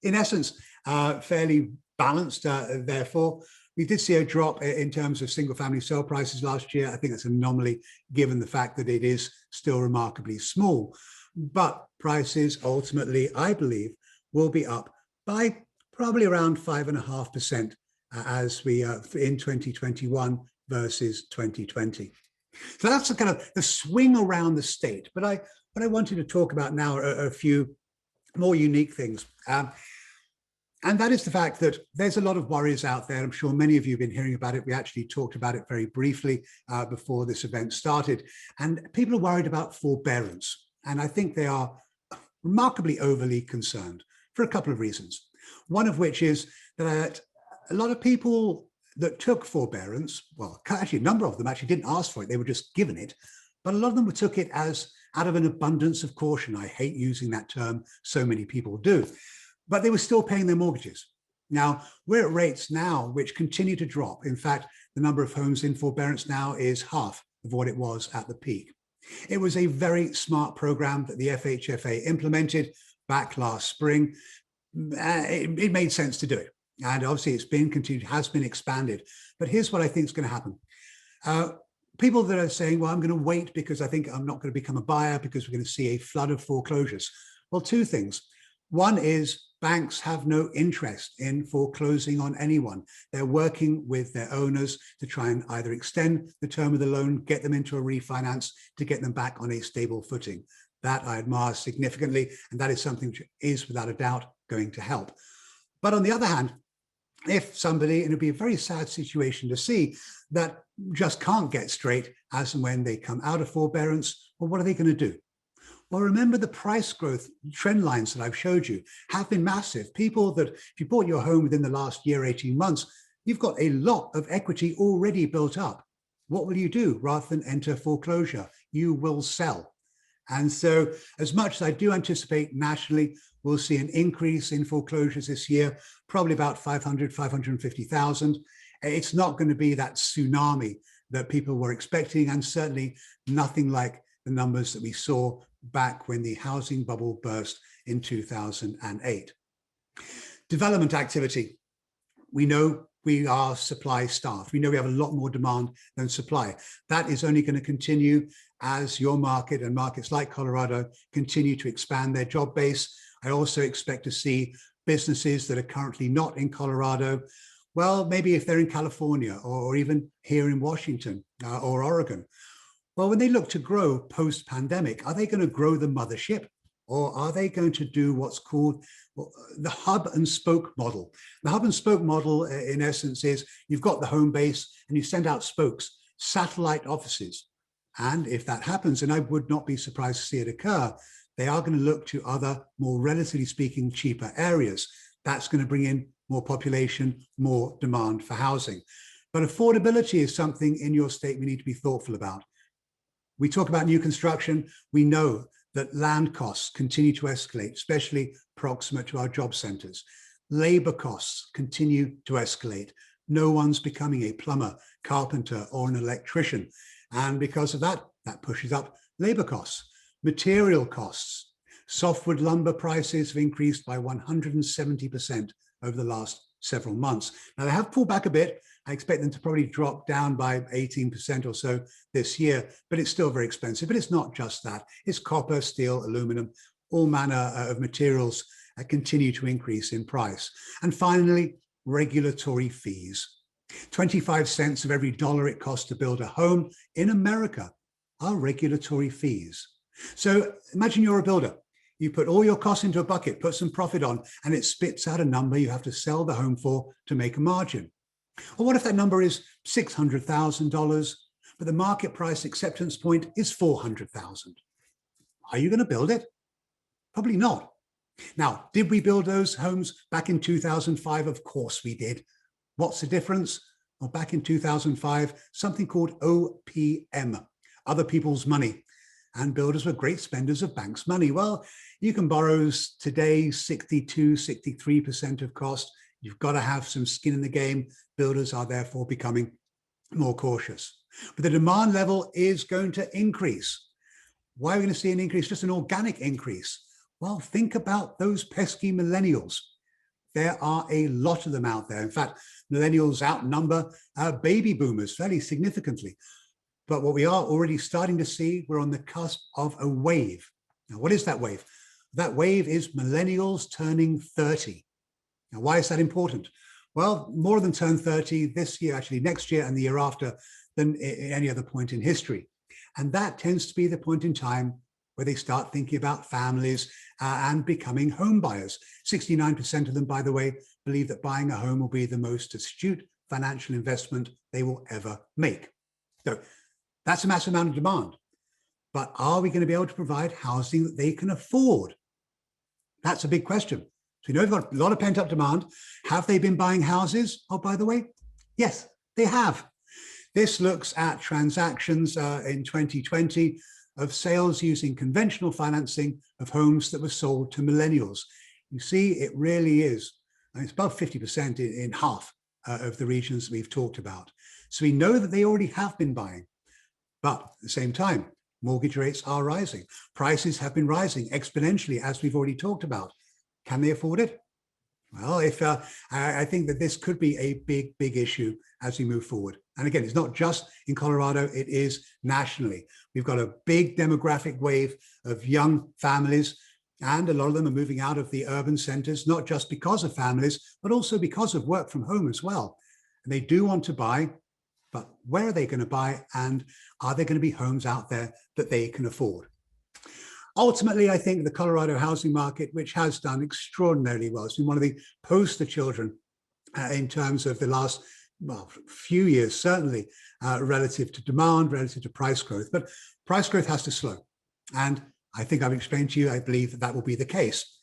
in essence, fairly balanced, therefore. We did see a drop in terms of single family sale prices last year. I think that's an anomaly given the fact that it is still remarkably small. But prices ultimately, I believe, will be up by probably around 5.5% as we in 2021 versus 2020. So that's the kind of the swing around the state. But what I wanted to talk about now are a few more unique things. And that is the fact that there's a lot of worries out there. I'm sure many of you have been hearing about it. We actually talked about it very briefly before this event started. And people are worried about forbearance. And I think they are remarkably overly concerned for a couple of reasons. One of which is that a lot of people that took forbearance, well, actually a number of them actually didn't ask for it. They were just given it. But a lot of them took it as out of an abundance of caution. I hate using that term. So many people do. But they were still paying their mortgages. Now, we're at rates now which continue to drop. In fact, the number of homes in forbearance now is half of what it was at the peak. It was a very smart program that the FHFA implemented back last spring. It made sense to do it. And obviously it's been continued, has been expanded. But here's what I think is going to happen. People that are saying, well, I'm going to wait because I think I'm not going to become a buyer because we're going to see a flood of foreclosures. Well, two things. One is banks have no interest in foreclosing on anyone. They're working with their owners to try and either extend the term of the loan, get them into a refinance to get them back on a stable footing. That I admire significantly, and that is something which is without a doubt going to help. But on the other hand, if somebody, and it'd be a very sad situation to see, that just can't get straight as and when they come out of forbearance, well, what are they going to do? Well, remember the price growth trend lines that I've showed you have been massive. People that, if you bought your home within the last year, 18 months, you've got a lot of equity already built up. What will you do rather than enter foreclosure? You will sell. And so as much as I do anticipate nationally, we'll see an increase in foreclosures this year, probably about 500, 550,000. It's not going to be that tsunami that people were expecting, and certainly nothing like the numbers that we saw back when the housing bubble burst in 2008. Development activity. We know we are supply starved. We know we have a lot more demand than supply. That is only going to continue as your market and markets like Colorado continue to expand their job base. I also expect to see businesses that are currently not in Colorado, well, maybe if they're in California or even here in Washington or Oregon, well, when they look to grow post-pandemic, are they going to grow the mothership, or are they going to do what's called the hub and spoke model? The hub and spoke model, in essence, is you've got the home base and you send out spokes, satellite offices. And if that happens, and I would not be surprised to see it occur, they are going to look to other, more relatively speaking, cheaper areas. That's going to bring in more population, more demand for housing. But affordability is something in your state we need to be thoughtful about. We talk about new construction. We know that land costs continue to escalate, especially proximate to our job centers. Labor costs continue to escalate. No one's becoming a plumber, carpenter, or an electrician. And because of that, that pushes up labor costs. Material costs. Softwood lumber prices have increased by 170% over the last several months. Now, they have pulled back a bit. I expect them to probably drop down by 18% or so this year, but it's still very expensive. But it's not just that. It's copper, steel, aluminum, all manner of materials continue to increase in price. And finally, regulatory fees. 25 cents of every dollar it costs to build a home in America are regulatory fees. So imagine you're a builder. You put all your costs into a bucket, put some profit on, and it spits out a number you have to sell the home for to make a margin. Or what if that number is $600,000, but the market price acceptance point is $400,000? Are you going to build it? Probably not. Now, did we build those homes back in 2005? Of course we did. What's the difference? Well, back in 2005, something called OPM, other people's money. And builders were great spenders of banks' money. Well, you can borrow today 62, 63% of cost. You've got to have some skin in the game. Builders are therefore becoming more cautious. But the demand level is going to increase. Why are we going to see an increase? Just an organic increase. Well, think about those pesky millennials. there are a lot of them out there. In fact, millennials outnumber baby boomers fairly significantly. But what we are already starting to see, we're on the cusp of a wave. Now, what is that wave? That wave is millennials turning 30. Now, why is that important? Well, more than turn 30 this year, actually next year and the year after, than any other point in history. And that tends to be the point in time where they start thinking about families and becoming home buyers. 69% of them, by the way, believe that buying a home will be the most astute financial investment they will ever make. So that's a massive amount of demand. But are we going to be able to provide housing that they can afford? That's a big question. So we know we've got a lot of pent-up demand. Have they been buying houses? Oh, by the way, yes, they have. This looks at transactions in 2020 of sales using conventional financing of homes that were sold to millennials. You see, it really is. It's about 50% in half of the regions we've talked about. So we know that they already have been buying. But at the same time, mortgage rates are rising. Prices have been rising exponentially, as we've already talked about. Can they afford it? Well, I think that this could be a big, big issue as we move forward. And again, it's not just in Colorado, it is nationally. We've got a big demographic wave of young families, and a lot of them are moving out of the urban centers, not just because of families, but also because of work from home as well. And they do want to buy, but where are they going to buy? And are there going to be homes out there that they can afford? Ultimately, I think the Colorado housing market, which has done extraordinarily well, it's been one of the poster children in terms of the last few years, certainly relative to demand, relative to price growth. But price growth has to slow. And I think I've explained to you, I believe that that will be the case.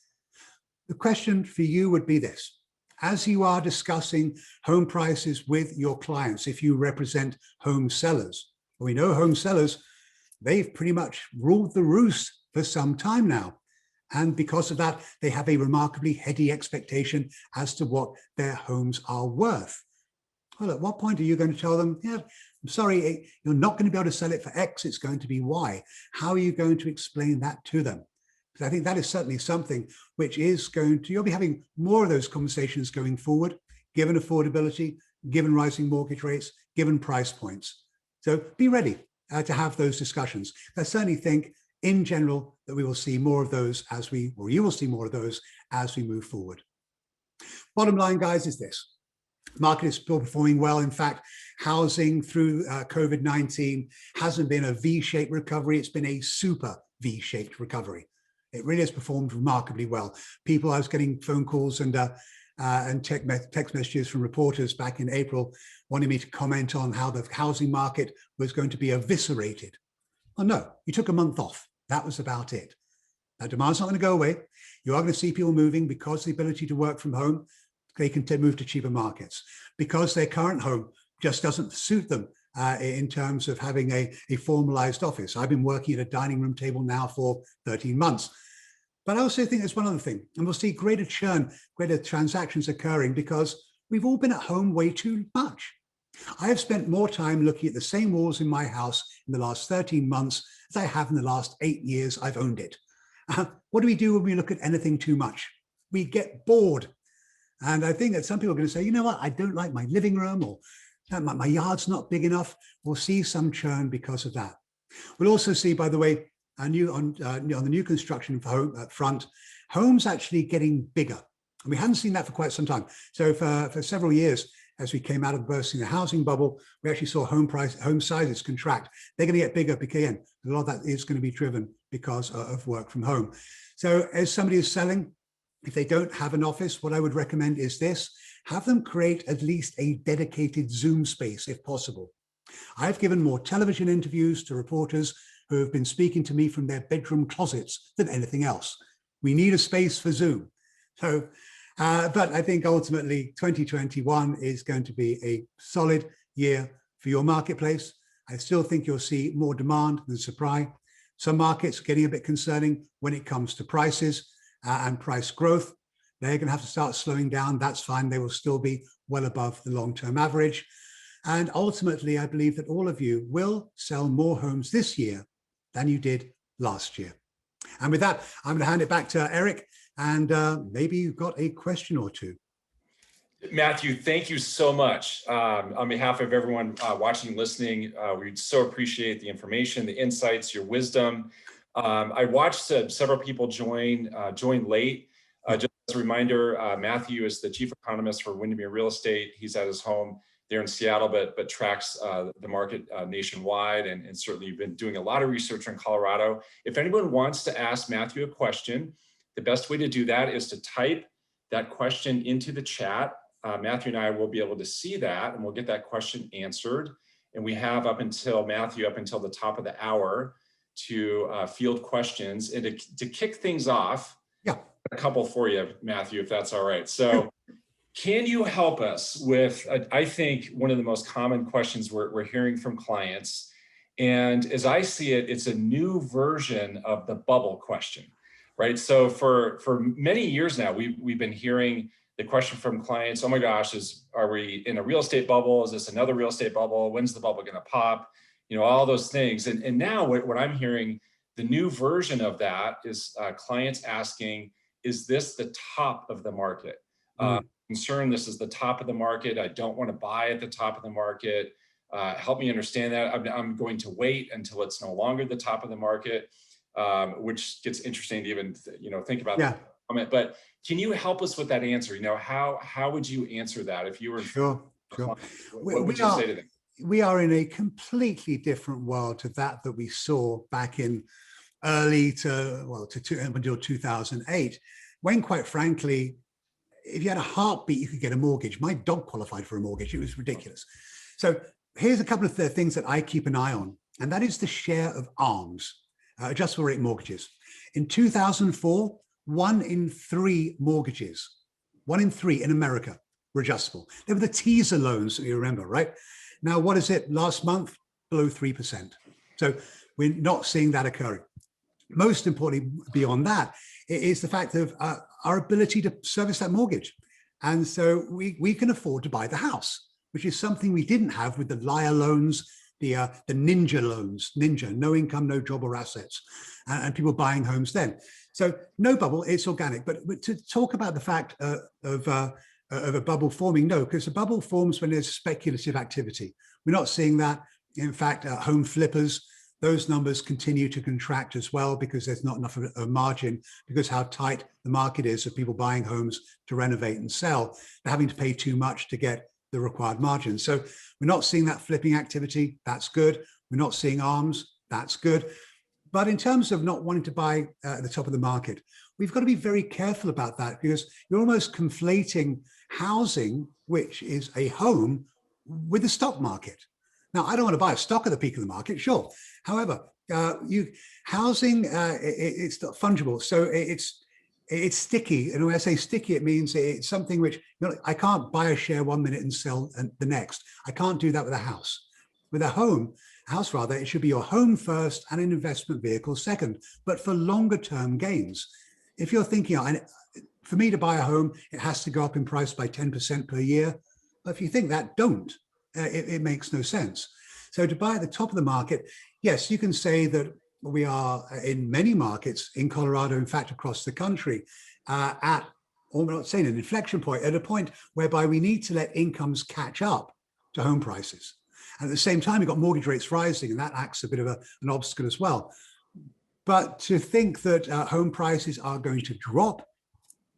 The question for you would be this. As you are discussing home prices with your clients, if you represent home sellers, we know home sellers, they've pretty much ruled the roost for some time now. And because of that, they have a remarkably heady expectation as to what their homes are worth. Well, at what point are you going to tell them, yeah, I'm sorry, you're not going to be able to sell it for X, it's going to be Y. How are you going to explain that to them? Because I think that is certainly something which is going to, you'll be having more of those conversations going forward, given affordability, given rising mortgage rates, given price points. So be ready to have those discussions. I certainly think in general that we will see more of those or you will see more of those as we move forward. Bottom line, guys, is this. Market is still performing well. In fact, housing through COVID-19 hasn't been a V-shaped recovery. It's been a super V-shaped recovery. It really has performed remarkably well. I was getting phone calls and text messages from reporters back in April wanting me to comment on how the housing market was going to be eviscerated. Oh no, you took a month off. That was about it. Now, demand's not going to go away. You are going to see people moving because of the ability to work from home. They can move to cheaper markets because their current home just doesn't suit them in terms of having a formalized office. I've been working at a dining room table now for 13 months. But I also think there's one other thing, and we'll see greater churn, greater transactions occurring because we've all been at home way too much. I have spent more time looking at the same walls in my house in the last 13 months as I have in the last 8 years I've owned it. What do we do when we look at anything too much? We get bored. And I think that some people are going to say, you know what, I don't like my living room, or my yard's not big enough. We'll see some churn because of that. We'll also see, by the way, on the new construction front, homes actually getting bigger. And we hadn't seen that for quite some time. So for several years, as we came out of bursting the housing bubble, we actually saw home sizes contract. They're going to get bigger because, again, a lot of that is going to be driven because of work from home. So as somebody is selling, if they don't have an office, what I would recommend is this: have them create at least a dedicated Zoom space if possible. I've given more television interviews to reporters who have been speaking to me from their bedroom closets than anything else. We need a space for Zoom. So, but I think ultimately 2021 is going to be a solid year for your marketplace. I still think you'll see more demand than supply. Some markets are getting a bit concerning when it comes to prices and price growth. They're going to have to start slowing down. That's fine. They will still be well above the long-term average. And ultimately, I believe that all of you will sell more homes this year than you did last year. And with that, I'm going to hand it back to Eric, and maybe you've got a question or two. Matthew, thank you so much. On behalf of everyone watching, listening, we so appreciate the information, the insights, your wisdom. I watched several people join late. Just as a reminder, Matthew is the chief economist for Windermere Real Estate. He's at his home there in Seattle, but tracks the market nationwide, and certainly you've been doing a lot of research on Colorado. If anyone wants to ask Matthew a question, the best way to do that is to type that question into the chat. Matthew and I will be able to see that, and we'll get that question answered. And we have up until the top of the hour to field questions. And to kick things off, yeah, a couple for you, Matthew, if that's all right. So can you help us with, I think, one of the most common questions we're hearing from clients. And as I see it, it's a new version of the bubble question, right? So for many years now, we've been hearing the question from clients, oh my gosh, are we in a real estate bubble? Is this another real estate bubble? When's the bubble gonna pop? You know, all those things. And now what I'm hearing, the new version of that is clients asking, is this the top of the market? Concerned this is the top of the market. I don't want to buy at the top of the market. Help me understand that. I'm going to wait until it's no longer the top of the market, which gets interesting to even think about that comment. But can you help us with that answer? You know, how would you answer that if you were sure. What would you say to them? We are in a completely different world to that we saw back in until 2008, when, quite frankly, if you had a heartbeat, you could get a mortgage. My dog qualified for a mortgage. It was ridiculous. So here's a couple of things that I keep an eye on, and that is the share of ARMs, adjustable rate mortgages. In 2004, 1 in 3 mortgages, 1 in 3 in America were adjustable. They were the teaser loans that you remember, right? Now, what is it? Last month, below 3%. So we're not seeing that occurring. Most importantly, beyond that, is the fact of our ability to service that mortgage. And so we can afford to buy the house, which is something we didn't have with the liar loans, the ninja loans, no income, no job or assets, and people buying homes then. So no bubble, it's organic. But to talk about the fact of a bubble forming, no, because a bubble forms when there's speculative activity. We're not seeing that. In fact, home flippers, those numbers continue to contract as well because there's not enough of a margin, because how tight the market is of people buying homes to renovate and sell. They're having to pay too much to get the required margin. So we're not seeing that flipping activity. That's good. We're not seeing ARMs. That's good. But in terms of not wanting to buy at the top of the market, we've got to be very careful about that, because you're almost conflating housing, which is a home, with the stock market. Now, I don't want to buy a stock at the peak of the market, sure. However, housing, it's not fungible, so it's sticky. And when I say sticky, it means it's something which, I can't buy a share 1 minute and sell the next. I can't do that with a house. With a house rather, it should be your home first and an investment vehicle second, but for longer term gains. If you're thinking, for me to buy a home, it has to go up in price by 10% per year. But if you think that, don't. It makes no sense. So to buy at the top of the market, yes, you can say that we are in many markets in Colorado, in fact, across the country, at, or we're not saying an inflection point, at a point whereby we need to let incomes catch up to home prices. And at the same time, you've got mortgage rates rising, and that acts a bit of an obstacle as well. But to think that home prices are going to drop,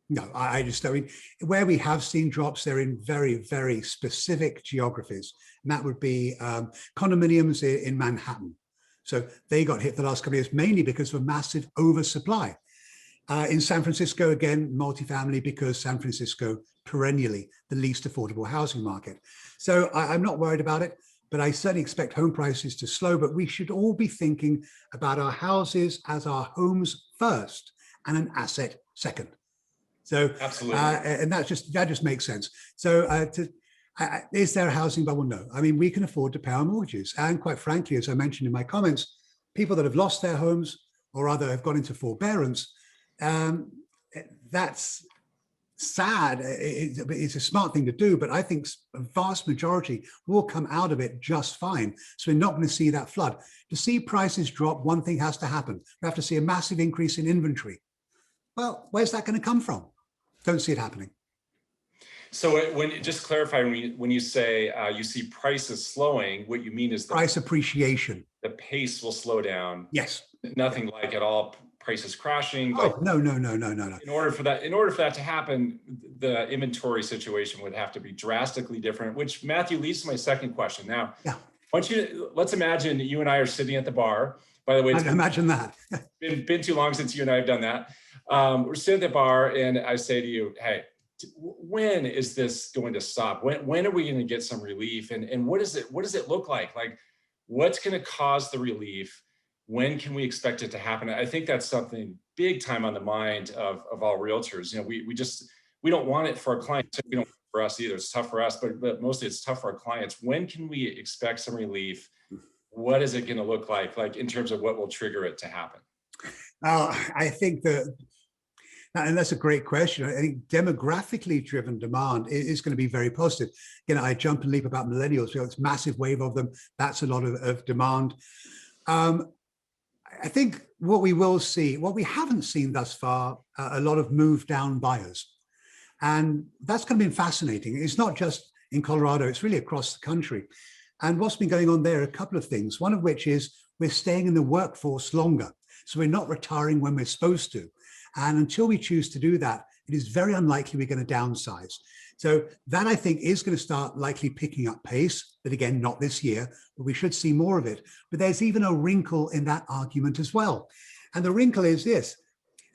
no, I mean, where we have seen drops, they're in very, very specific geographies. And that would be condominiums in Manhattan. So they got hit the last couple of years, mainly because of a massive oversupply. In San Francisco, again, multifamily, because San Francisco, perennially the least affordable housing market. So I'm not worried about it, but I certainly expect home prices to slow. But we should all be thinking about our houses as our homes first and an asset second. So absolutely, and that just makes sense. So is there a housing bubble? No. I mean, we can afford to pay our mortgages, and quite frankly, as I mentioned in my comments, people that have lost their homes or rather have gone into forbearance, that's sad. It's a smart thing to do, but I think a vast majority will come out of it just fine. So we're not going to see that flood. To see prices drop, one thing has to happen. We have to see a massive increase in inventory. Well, where's that going to come from? Don't see it happening. So just clarify, when you say you see prices slowing, what you mean is Price appreciation. the pace will slow down. Yes. Nothing like at all prices crashing. Oh, no. In order for that to happen, the inventory situation would have to be drastically different, which, Matthew, leads to my second question. Now, Yeah. Let's imagine you and I are sitting at the bar. By the way, Imagine that. been too long since you and I have done that. We're sitting at the bar and I say to you, hey, when is this going to stop? When are we going to get some relief? And what does it look like? Like, what's going to cause the relief? When can we expect it to happen? I think that's something big time on the mind of all realtors. You know, we don't want it for our clients. We don't want it for us either. It's tough for us, but mostly it's tough for our clients. When can we expect some relief? What is it going to look like in terms of what will trigger it to happen? I think and that's a great question. I think demographically driven demand is going to be very positive. You know, I jump and leap about millennials. You know, it's a massive wave of them. That's a lot of demand. I think what we will see, what we haven't seen thus far, a lot of move down buyers. And that's kind of been fascinating. It's not just in Colorado, it's really across the country. And what's been going on there are a couple of things, one of which is we're staying in the workforce longer. So we're not retiring when we're supposed to. And until we choose to do that, it is very unlikely we're going to downsize. So that, I think, is going to start likely picking up pace, but again, not this year, but we should see more of it. But there's even a wrinkle in that argument as well. And the wrinkle is this,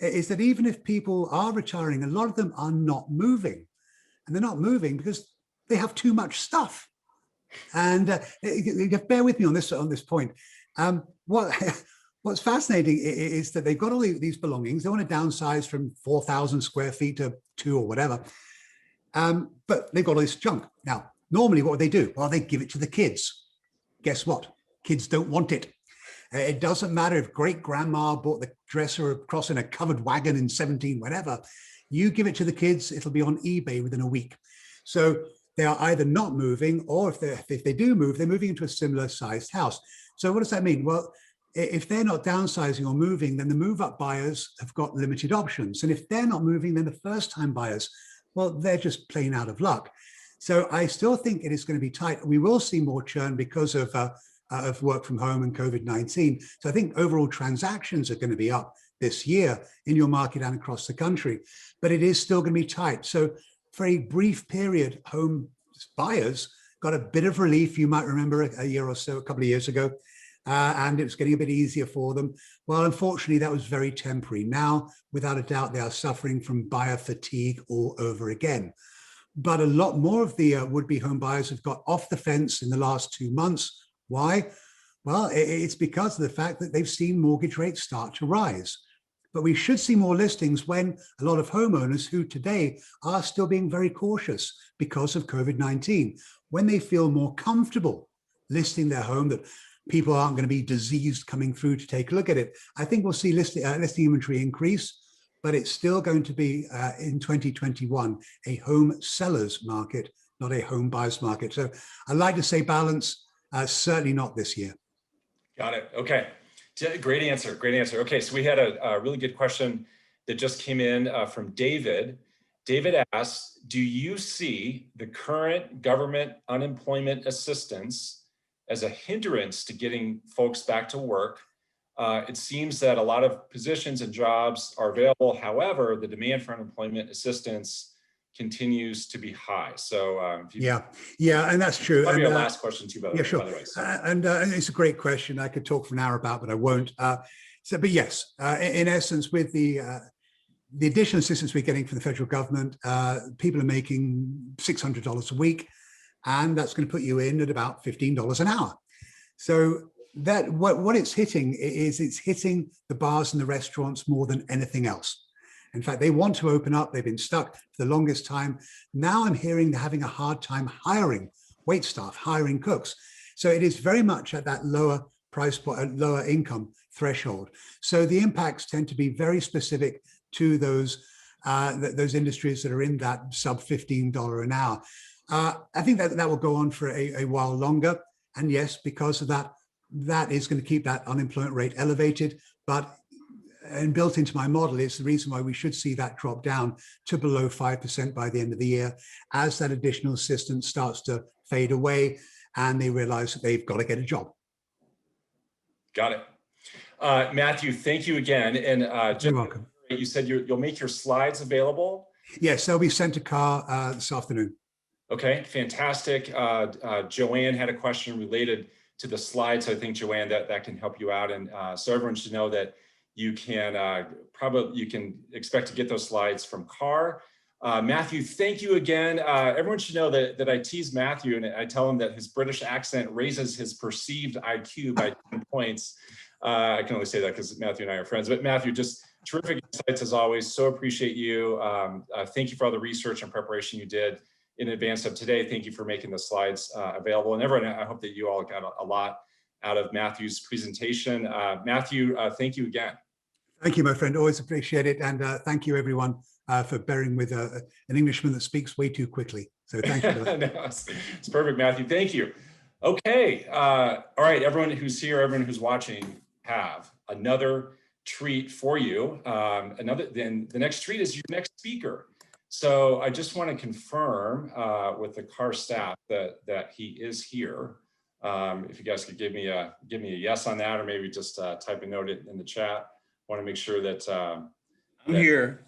is that even if people are retiring, a lot of them are not moving. And they're not moving because they have too much stuff. And bear with me on this point. What's fascinating is that they've got all these belongings. They want to downsize from 4,000 square feet to 2 or whatever. But they've got all this junk. Now, normally what would they do? Well, they give it to the kids. Guess what? Kids don't want it. It doesn't matter if great grandma bought the dresser across in a covered wagon in 17, whatever. You give it to the kids, it'll be on eBay within a week. So they are either not moving, or if they do move, they're moving into a similar sized house. So what does that mean? Well, if they're not downsizing or moving, then the move up buyers have got limited options. And if they're not moving, then the first time buyers, well, they're just plain out of luck. So I still think it is going to be tight. We will see more churn because of work from home and COVID-19. So I think overall transactions are going to be up this year in your market and across the country, but it is still going to be tight. So for a brief period, home buyers got a bit of relief. You might remember a year or so, a couple of years ago, and it was getting a bit easier for them. Well, unfortunately, that was very temporary. Now, without a doubt, they are suffering from buyer fatigue all over again. But a lot more of the would-be home buyers have got off the fence in the last 2 months. Why? Well, it's because of the fact that they've seen mortgage rates start to rise. But we should see more listings when a lot of homeowners who today are still being very cautious because of COVID-19, when they feel more comfortable listing their home, that people aren't going to be diseased coming through to take a look at it. I think we'll see listing inventory increase, but it's still going to be in 2021 a home sellers market, not a home buyers market. So I like to say balance, certainly not this year. Got it. Okay. Great answer. Great answer. Okay. So we had a really good question that just came in from David. David asks, do you see the current government unemployment assistance as a hindrance to getting folks back to work? It seems that a lot of positions and jobs are available. However, the demand for unemployment assistance continues to be high. So yeah, and that's true. That'll be our last question too, by the way. Sure. By the way, so. And it's a great question. I could talk for an hour about, but I won't. But yes, in essence, with the additional assistance we're getting from the federal government, people are making $600 a week, and that's going to put you in at about $15 an hour. So that what it's hitting is it's hitting the bars and the restaurants more than anything else. In fact, they want to open up. They've been stuck for the longest time. Now I'm hearing they're having a hard time hiring wait staff, hiring cooks. So it is very much at that lower price point, lower income threshold. So the impacts tend to be very specific to those industries that are in that sub $15 an hour. I think that will go on for a while longer. And yes, because of that, that is going to keep that unemployment rate elevated. But and built into my model, it's the reason why we should see that drop down to below 5% by the end of the year as that additional assistance starts to fade away and they realize that they've got to get a job. Got it. Matthew, thank you again. And You're welcome. you said you'll make your slides available. Yes, they'll be sent to Carr this afternoon. Okay, fantastic. Joanne had a question related to the slides. I think, Joanne, that can help you out. And so everyone should know that you can you can expect to get those slides from Carr. Matthew, thank you again. Everyone should know that I tease Matthew and I tell him that his British accent raises his perceived IQ by 10 points. I can only say that because Matthew and I are friends, but Matthew, just terrific insights as always. So appreciate you. Thank you for all the research and preparation you did in advance of today. Thank you for making the slides available. And everyone, I hope that you all got a lot out of Matthew's presentation. Matthew, thank you again. Thank you, my friend. Always appreciate it. And thank you, everyone, for bearing with an Englishman that speaks way too quickly. So thank you for that. No, it's perfect, Matthew. Thank you. Okay. All right, everyone who's here, everyone who's watching, have another treat for you. Then the next treat is your next speaker. So I just want to confirm with the Carr staff that he is here. If you guys could give me a yes on that, or maybe just type a note in the chat. Want to make sure that I'm here.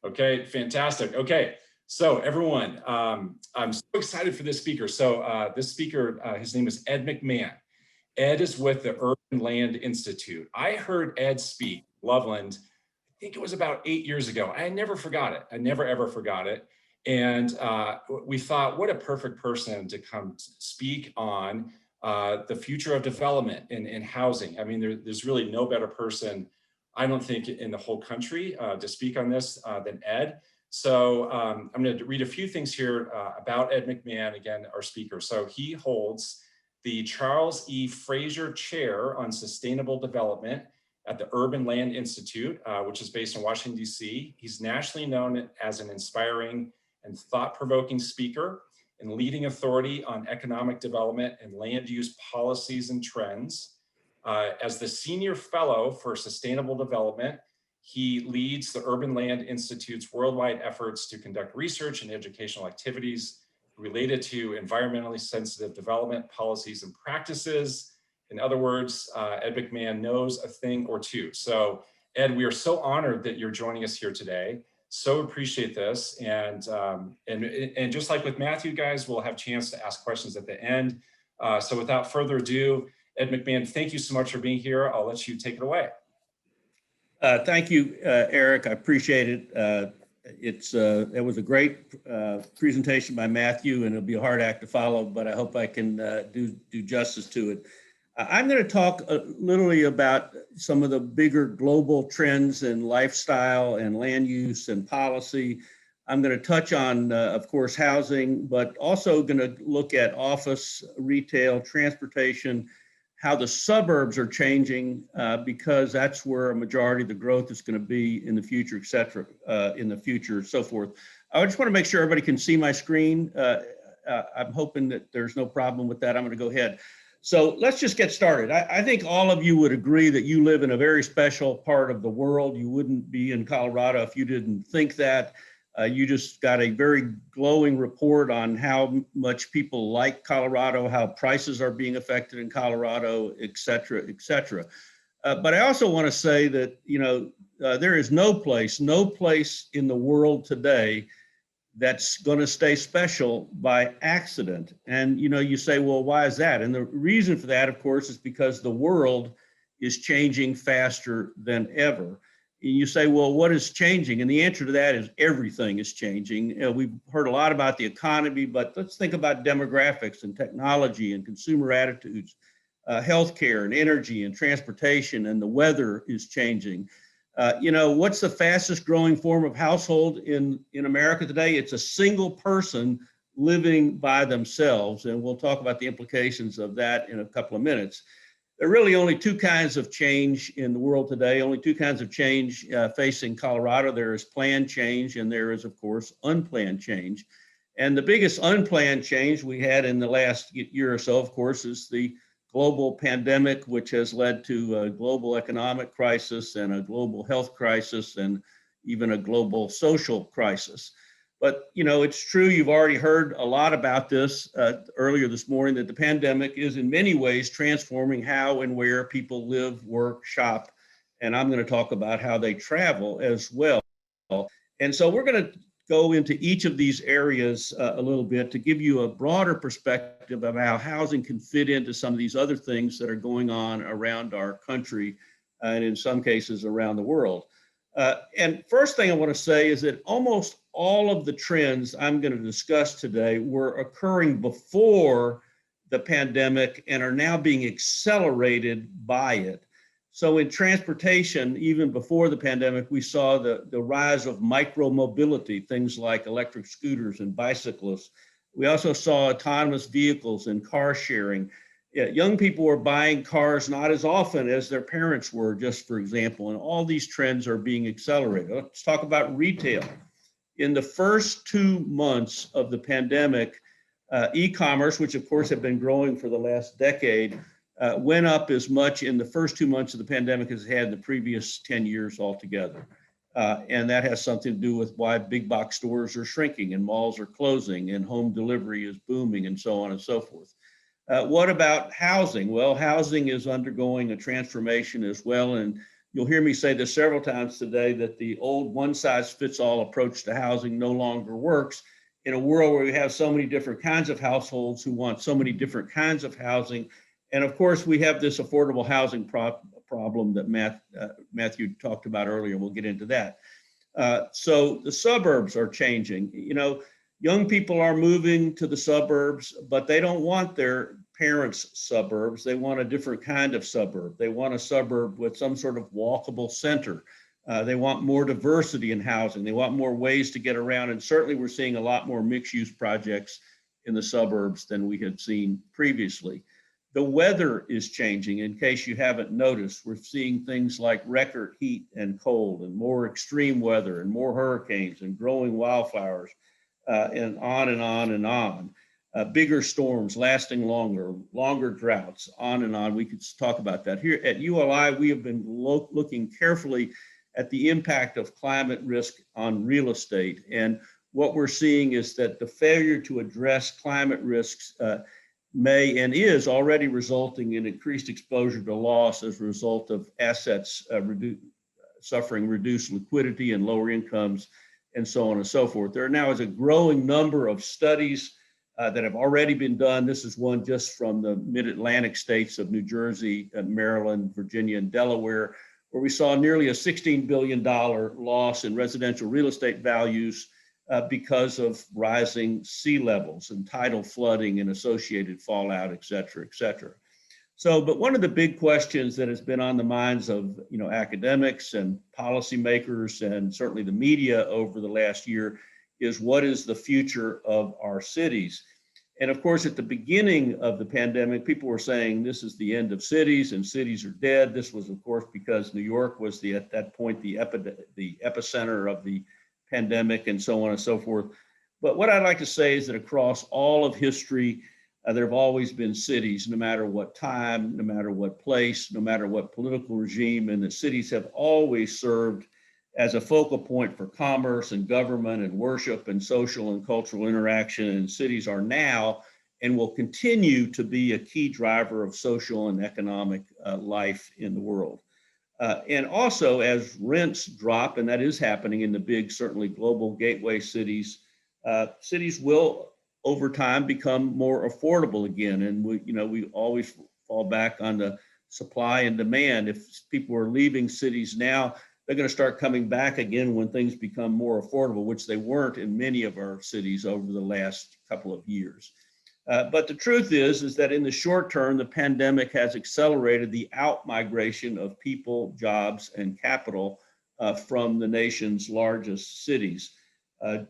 Okay, fantastic. Okay, so everyone, I'm so excited for this speaker. So this speaker, his name is Ed McMahon. Ed is with the Urban Land Institute. I heard Ed speak Loveland, I think it was about 8 years ago. I never forgot it. I never, ever forgot it. And we thought, what a perfect person to come speak on the future of development and housing. I mean, there's really no better person, I don't think, in the whole country to speak on this than Ed. So I'm going to read a few things here about Ed McMahon, again, our speaker. So he holds the Charles E. Fraser Chair on Sustainable Development at the Urban Land Institute, which is based in Washington, D.C. He's nationally known as an inspiring and thought-provoking speaker and leading authority on economic development and land use policies and trends. As the Senior Fellow for Sustainable Development, he leads the Urban Land Institute's worldwide efforts to conduct research and educational activities related to environmentally sensitive development policies and practices. In other words, Ed McMahon knows a thing or two. So Ed, we are so honored that you're joining us here today. So appreciate this. And just like with Matthew, guys, we'll have a chance to ask questions at the end. So without further ado, Ed McMahon, thank you so much for being here. I'll let you take it away. Thank you, Eric. I appreciate it. It was a great presentation by Matthew, and it'll be a hard act to follow, but I hope I can do justice to it. I'm going to talk literally about some of the bigger global trends in lifestyle and land use and policy. I'm going to touch on, of course, housing, but also going to look at office, retail, transportation, how the suburbs are changing because that's where a majority of the growth is going to be in the future, et cetera, in the future, so forth. I just want to make sure everybody can see my screen. I'm hoping that there's no problem with that. I'm going to go ahead. So let's just get started. I think all of you would agree that you live in a very special part of the world. You wouldn't be in Colorado if you didn't think that. You just got a very glowing report on how much people like Colorado, how prices are being affected in Colorado, et cetera, et cetera. But I also want to say that, there is no place in the world today that's going to stay special by accident. And, you say, well, why is that? And the reason for that, of course, is because the world is changing faster than ever. And you say, well, what is changing? And the answer to that is everything is changing. We've heard a lot about the economy, but let's think about demographics and technology and consumer attitudes, healthcare and energy and transportation, and the weather is changing. What's the fastest growing form of household in America today? It's a single person living by themselves. And we'll talk about the implications of that in a couple of minutes. There are really only two kinds of change in the world today, only two kinds of change facing Colorado. There is planned change and there is, of course, unplanned change. And the biggest unplanned change we had in the last year or so, of course, is the global pandemic, which has led to a global economic crisis and a global health crisis and even a global social crisis. But, you know, it's true, you've already heard a lot about this earlier this morning, that the pandemic is in many ways transforming how and where people live, work, shop. And I'm going to talk about how they travel as well. And so we're going to go into each of these areas a little bit to give you a broader perspective of how housing can fit into some of these other things that are going on around our country and in some cases around the world. And first thing I want to say is that almost all of the trends I'm going to discuss today were occurring before the pandemic and are now being accelerated by it. So in transportation, even before the pandemic, we saw the rise of micro-mobility, things like electric scooters and bicyclists. We also saw autonomous vehicles and car sharing. Young people were buying cars not as often as their parents were, just for example, and all these trends are being accelerated. Let's talk about retail. In the first 2 months of the pandemic, e-commerce, which of course had been growing for the last decade, went up as much in the first 2 months of the pandemic as it had in the previous 10 years altogether. And that has something to do with why big box stores are shrinking and malls are closing and home delivery is booming and so on and so forth. What about housing? Well, housing is undergoing a transformation as well. And you'll hear me say this several times today, that the old one-size-fits-all approach to housing no longer works in a world where we have so many different kinds of households who want so many different kinds of housing. And of course, we have this affordable housing problem that Matthew talked about earlier. We'll get into that. So the suburbs are changing. You know, young people are moving to the suburbs, but they don't want their parents' suburbs. They want a different kind of suburb. They want a suburb with some sort of walkable center. They want more diversity in housing. They want more ways to get around. And certainly we're seeing a lot more mixed-use projects in the suburbs than we had seen previously. The weather is changing. In case you haven't noticed, we're seeing things like record heat and cold and more extreme weather and more hurricanes and growing wildflowers and on and on and on. Bigger storms lasting longer, longer droughts, on and on. We could talk about that. Here at ULI, we have been looking carefully at the impact of climate risk on real estate. And what we're seeing is that the failure to address climate risks may and is already resulting in increased exposure to loss as a result of assets suffering reduced liquidity and lower incomes and so on and so forth. There now is a growing number of studies that have already been done. This is one just from the mid-Atlantic states of New Jersey, Maryland, Virginia, and Delaware, where we saw nearly a $16 billion loss in residential real estate values because of rising sea levels and tidal flooding and associated fallout, et cetera, et cetera. So, but one of the big questions that has been on the minds of, you know, academics and policymakers and certainly the media over the last year is, what is the future of our cities? And of course, at the beginning of the pandemic, people were saying this is the end of cities and cities are dead. This was, of course, because New York was at that point the epicenter of the pandemic and so on and so forth. But what I'd like to say is that across all of history, there have always been cities, no matter what time, no matter what place, no matter what political regime, and the cities have always served as a focal point for commerce and government and worship and social and cultural interaction. And cities are now and will continue to be a key driver of social and economic life in the world. And also, as rents drop, and that is happening in the big, certainly global gateway cities, cities will over time become more affordable again. And we always fall back on the supply and demand. If people are leaving cities now, they're going to start coming back again when things become more affordable, which they weren't in many of our cities over the last couple of years. But the truth is that in the short term, the pandemic has accelerated the out-migration of people, jobs, and capital from the nation's largest cities.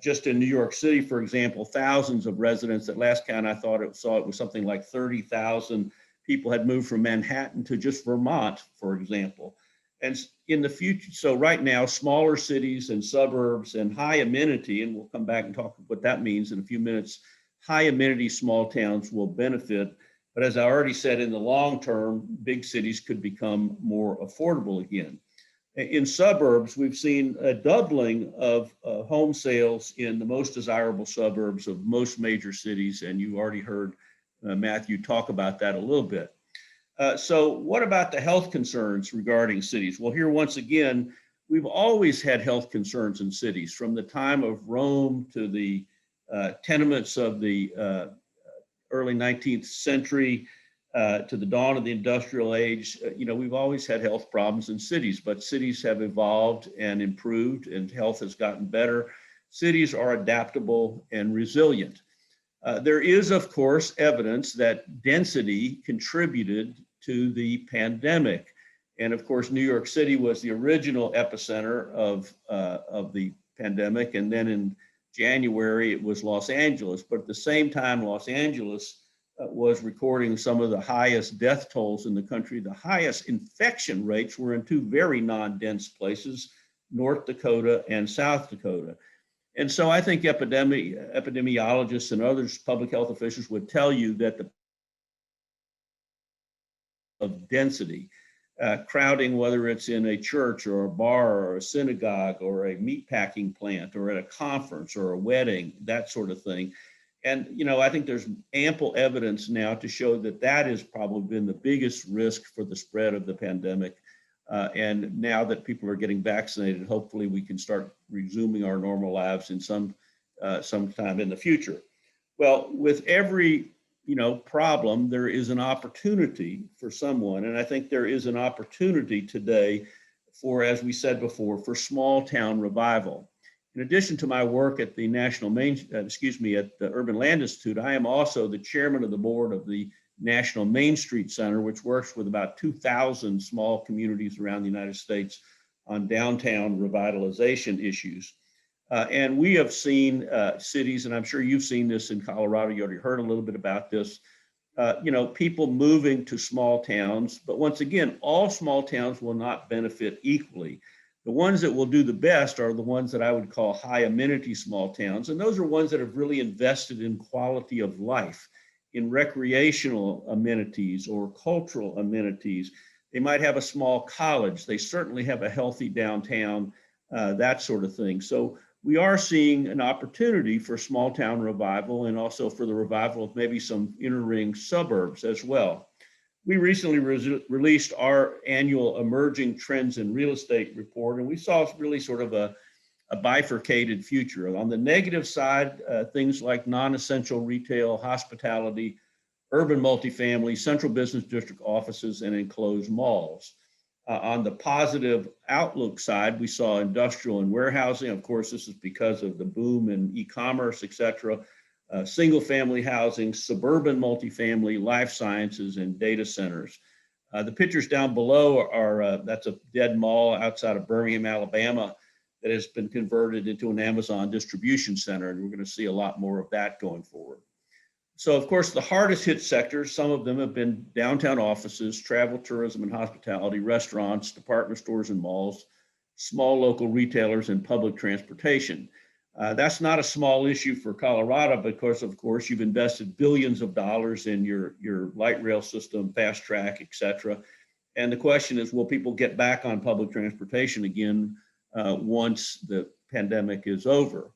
Just in New York City, for example, thousands of residents, at last count I thought it was something like 30,000 people had moved from Manhattan to just Vermont, for example. And in the future, so right now, smaller cities and suburbs and high amenity, and we'll come back and talk what that means in a few minutes, high amenity small towns will benefit But as I already said, in the long term, big cities could become more affordable again. In suburbs, we've seen a doubling of home sales in the most desirable suburbs of most major cities, and you already heard Matthew talk about that a little bit. So what about the health concerns regarding cities? Well, here once again, we've always had health concerns in cities, from the time of Rome to the tenements of the early 19th century to the dawn of the industrial age. We've always had health problems in cities, but cities have evolved and improved and health has gotten better. Cities are adaptable and resilient. There is, of course, evidence that density contributed to the pandemic. And of course, New York City was the original epicenter of the pandemic. And then in January, it was Los Angeles. But at the same time, Los Angeles was recording some of the highest death tolls in the country. The highest infection rates were in two very non-dense places, North Dakota and South Dakota. And so I think epidemiologists and others, public health officials, would tell you that the of density, crowding, whether it's in a church or a bar or a synagogue or a meatpacking plant or at a conference or a wedding, that sort of thing. And, I think there's ample evidence now to show that that has probably been the biggest risk for the spread of the pandemic. And now that people are getting vaccinated, hopefully we can start resuming our normal lives in sometime in the future. Well, with every problem, there is an opportunity for someone. And I think there is an opportunity today for, as we said before, for small town revival. In addition to my work at the at the Urban Land Institute, I am also the chairman of the board of the National Main Street Center, which works with about 2,000 small communities around the United States on downtown revitalization issues. And we have seen cities, and I'm sure you've seen this in Colorado, you already heard a little bit about this, people moving to small towns. But once again, all small towns will not benefit equally. The ones that will do the best are the ones that I would call high amenity small towns. And those are ones that have really invested in quality of life, in recreational amenities or cultural amenities. They might have a small college. They certainly have a healthy downtown, that sort of thing. So we are seeing an opportunity for small town revival and also for the revival of maybe some inner ring suburbs as well. We recently released our annual Emerging Trends in Real Estate report, and we saw really sort of a bifurcated future. On the negative side, things like non-essential retail, hospitality, urban multifamily, central business district offices, and enclosed malls. On the positive outlook side, we saw industrial and warehousing. Of course, this is because of the boom in e-commerce, et cetera. Single family housing, suburban multifamily, life sciences, and data centers. The pictures down below are, that's a dead mall outside of Birmingham, Alabama, that has been converted into an Amazon distribution center. And we're going to see a lot more of that going forward. So of course, the hardest hit sectors, some of them have been downtown offices, travel, tourism, and hospitality, restaurants, department stores and malls, small local retailers, and public transportation. That's not a small issue for Colorado because, of course, you've invested billions of dollars in your light rail system, fast track, et cetera. And the question is, will people get back on public transportation again once the pandemic is over?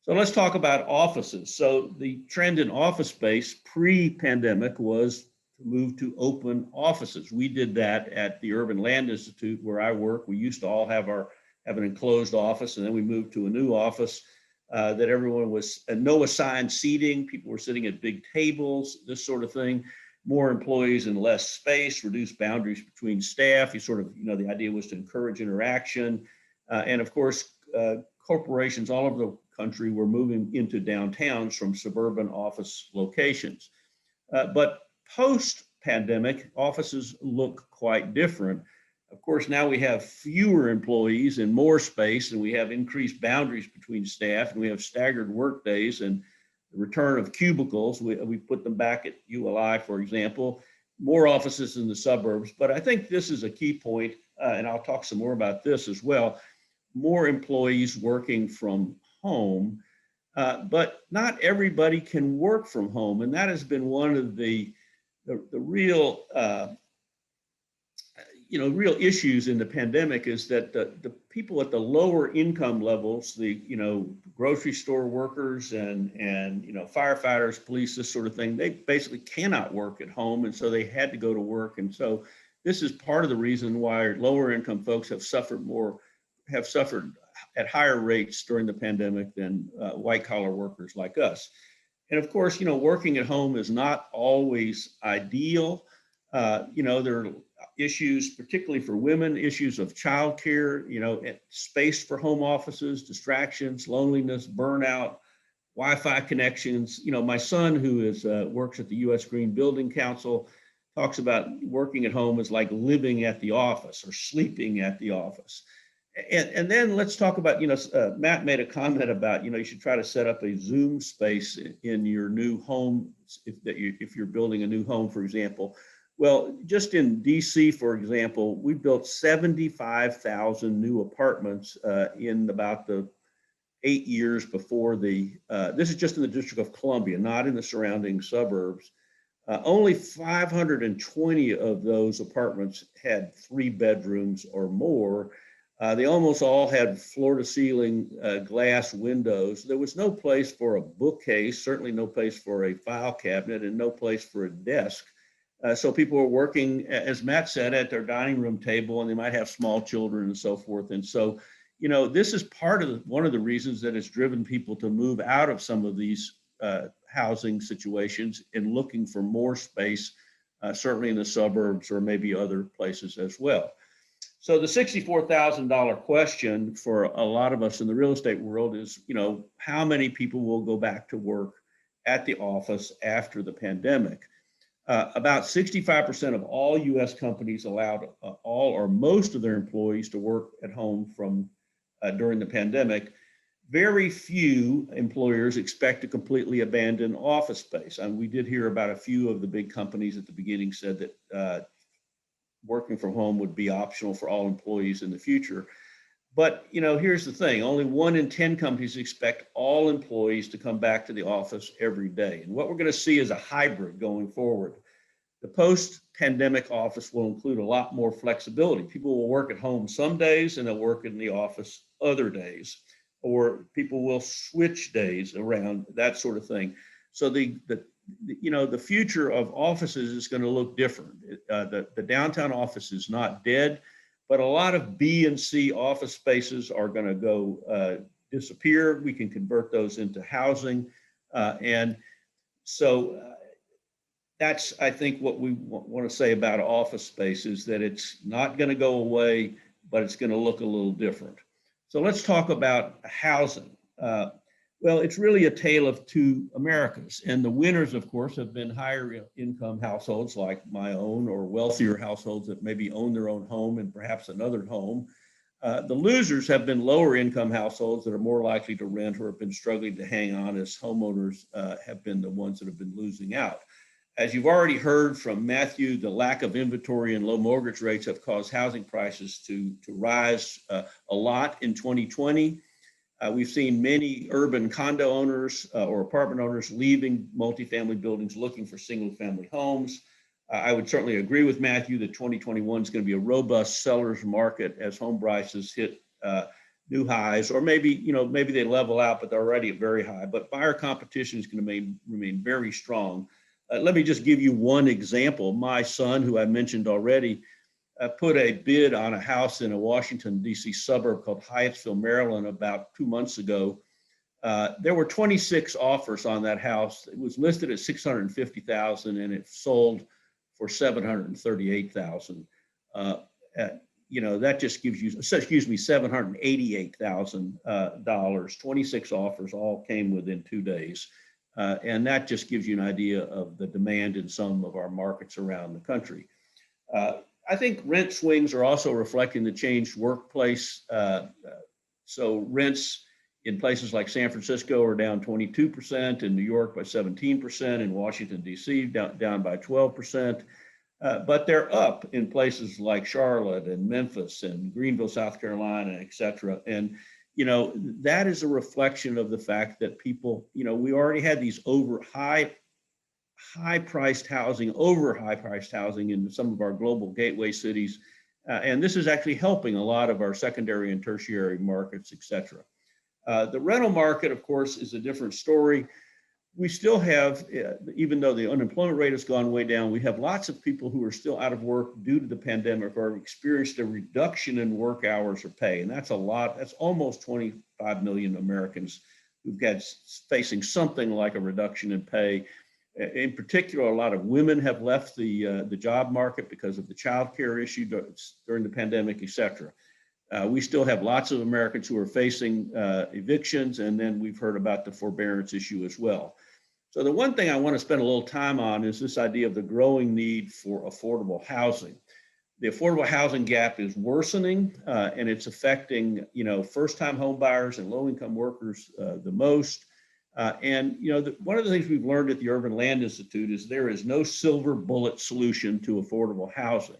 So let's talk about offices. So the trend in office space pre-pandemic was to move to open offices. We did that at the Urban Land Institute where I work. We used to all have an enclosed office, and then we moved to a new office that everyone was, no assigned seating. People were sitting at big tables, this sort of thing. More employees and less space, reduced boundaries between staff. You sort of, the idea was to encourage interaction. And of course, corporations all over the country were moving into downtowns from suburban office locations. But post-pandemic, offices look quite different. Of course, now we have fewer employees and more space, and we have increased boundaries between staff, and we have staggered work days and the return of cubicles. We put them back at ULI, for example, more offices in the suburbs. But I think this is a key point, and I'll talk some more about this as well. More employees working from home, but not everybody can work from home. And that has been one of the the real real issues in the pandemic is that the people at the lower income levels, the grocery store workers and firefighters, police, this sort of thing, they basically cannot work at home, and so they had to go to work. And so this is part of the reason why lower income folks have suffered at higher rates during the pandemic than white collar workers like us. And of course, working at home is not always ideal. There are issues, particularly for women, issues of childcare, space for home offices, distractions, loneliness, burnout, Wi-Fi connections. My son, who works at the U.S. Green Building Council, talks about working at home is like living at the office or sleeping at the office. And then let's talk about, Matt made a comment about, you should try to set up a Zoom space in your new home if you're building a new home, for example. Well, just in DC, for example, we built 75,000 new apartments in about the 8 years before this is just in the District of Columbia, not in the surrounding suburbs. Only 520 of those apartments had 3 bedrooms or more. They almost all had floor-to-ceiling glass windows. There was no place for a bookcase, certainly no place for a file cabinet, and no place for a desk. So people were working, as Matt said, at their dining room table, and they might have small children and so forth. And so, this is one of the reasons that has driven people to move out of some of these housing situations and looking for more space, certainly in the suburbs or maybe other places as well. So the $64,000 question for a lot of us in the real estate world is, how many people will go back to work at the office after the pandemic? About 65% of all U.S. companies allowed all or most of their employees to work at home during the pandemic. Very few employers expect to completely abandon office space. And we did hear about a few of the big companies at the beginning said that working from home would be optional for all employees in the future. But, here's the thing, only 1 in 10 companies expect all employees to come back to the office every day. And what we're going to see is a hybrid going forward. The post-pandemic office will include a lot more flexibility. People will work at home some days and they'll work in the office other days, or people will switch days around, that sort of thing. So the future of offices is going to look different. The downtown office is not dead, but a lot of B and C office spaces are going to go disappear. We can convert those into housing. And so that's, I think, what we want to say about office space is that it's not going to go away, but it's going to look a little different. So let's talk about housing. Well, it's really a tale of 2 Americas. And the winners, of course, have been higher income households like my own, or wealthier households that maybe own their own home and perhaps another home. The losers have been lower income households that are more likely to rent or have been struggling to hang on, as homeowners have been the ones that have been losing out. As you've already heard from Matthew, the lack of inventory and low mortgage rates have caused housing prices to rise a lot in 2020. We've seen many urban condo owners or apartment owners leaving multifamily buildings looking for single family homes. I would certainly agree with Matthew that 2021 is going to be a robust seller's market as home prices hit new highs, or maybe they level out, but they're already very high. But buyer competition is going to remain very strong. Let me just give you one example. My son, who I mentioned already, put a bid on a house in a Washington, D.C. suburb called Hyattsville, Maryland, about 2 months ago. There were 26 offers on that house. It was listed at $650,000 and it sold for $738,000. That just gives you, $788,000. 26 offers, all came within 2 days. And that just gives you an idea of the demand in some of our markets around the country. I think rent swings are also reflecting the changed workplace. So rents in places like San Francisco are down 22%, in New York by 17%, in Washington, D.C. down by 12%. But they're up in places like Charlotte and Memphis and Greenville, South Carolina, et cetera. And that is a reflection of the fact that people, we already had these high high-priced housing, over high-priced housing in some of our global gateway cities. And this is actually helping a lot of our secondary and tertiary markets, et cetera. The rental market, of course, is a different story. We still have, even though the unemployment rate has gone way down, we have lots of people who are still out of work due to the pandemic or experienced a reduction in work hours or pay. And that's a lot, that's almost 25 million Americans who've got facing something like a reduction in pay. In particular, a lot of women have left the job market because of the child care issue during the pandemic, et cetera. We still have lots of Americans who are facing evictions, and then we've heard about the forbearance issue as well. So the one thing I want to spend a little time on is this idea of the growing need for affordable housing. The affordable housing gap is worsening, and it's affecting, first-time home buyers and low-income workers the most. One of the things we've learned at the Urban Land Institute is there is no silver bullet solution to affordable housing.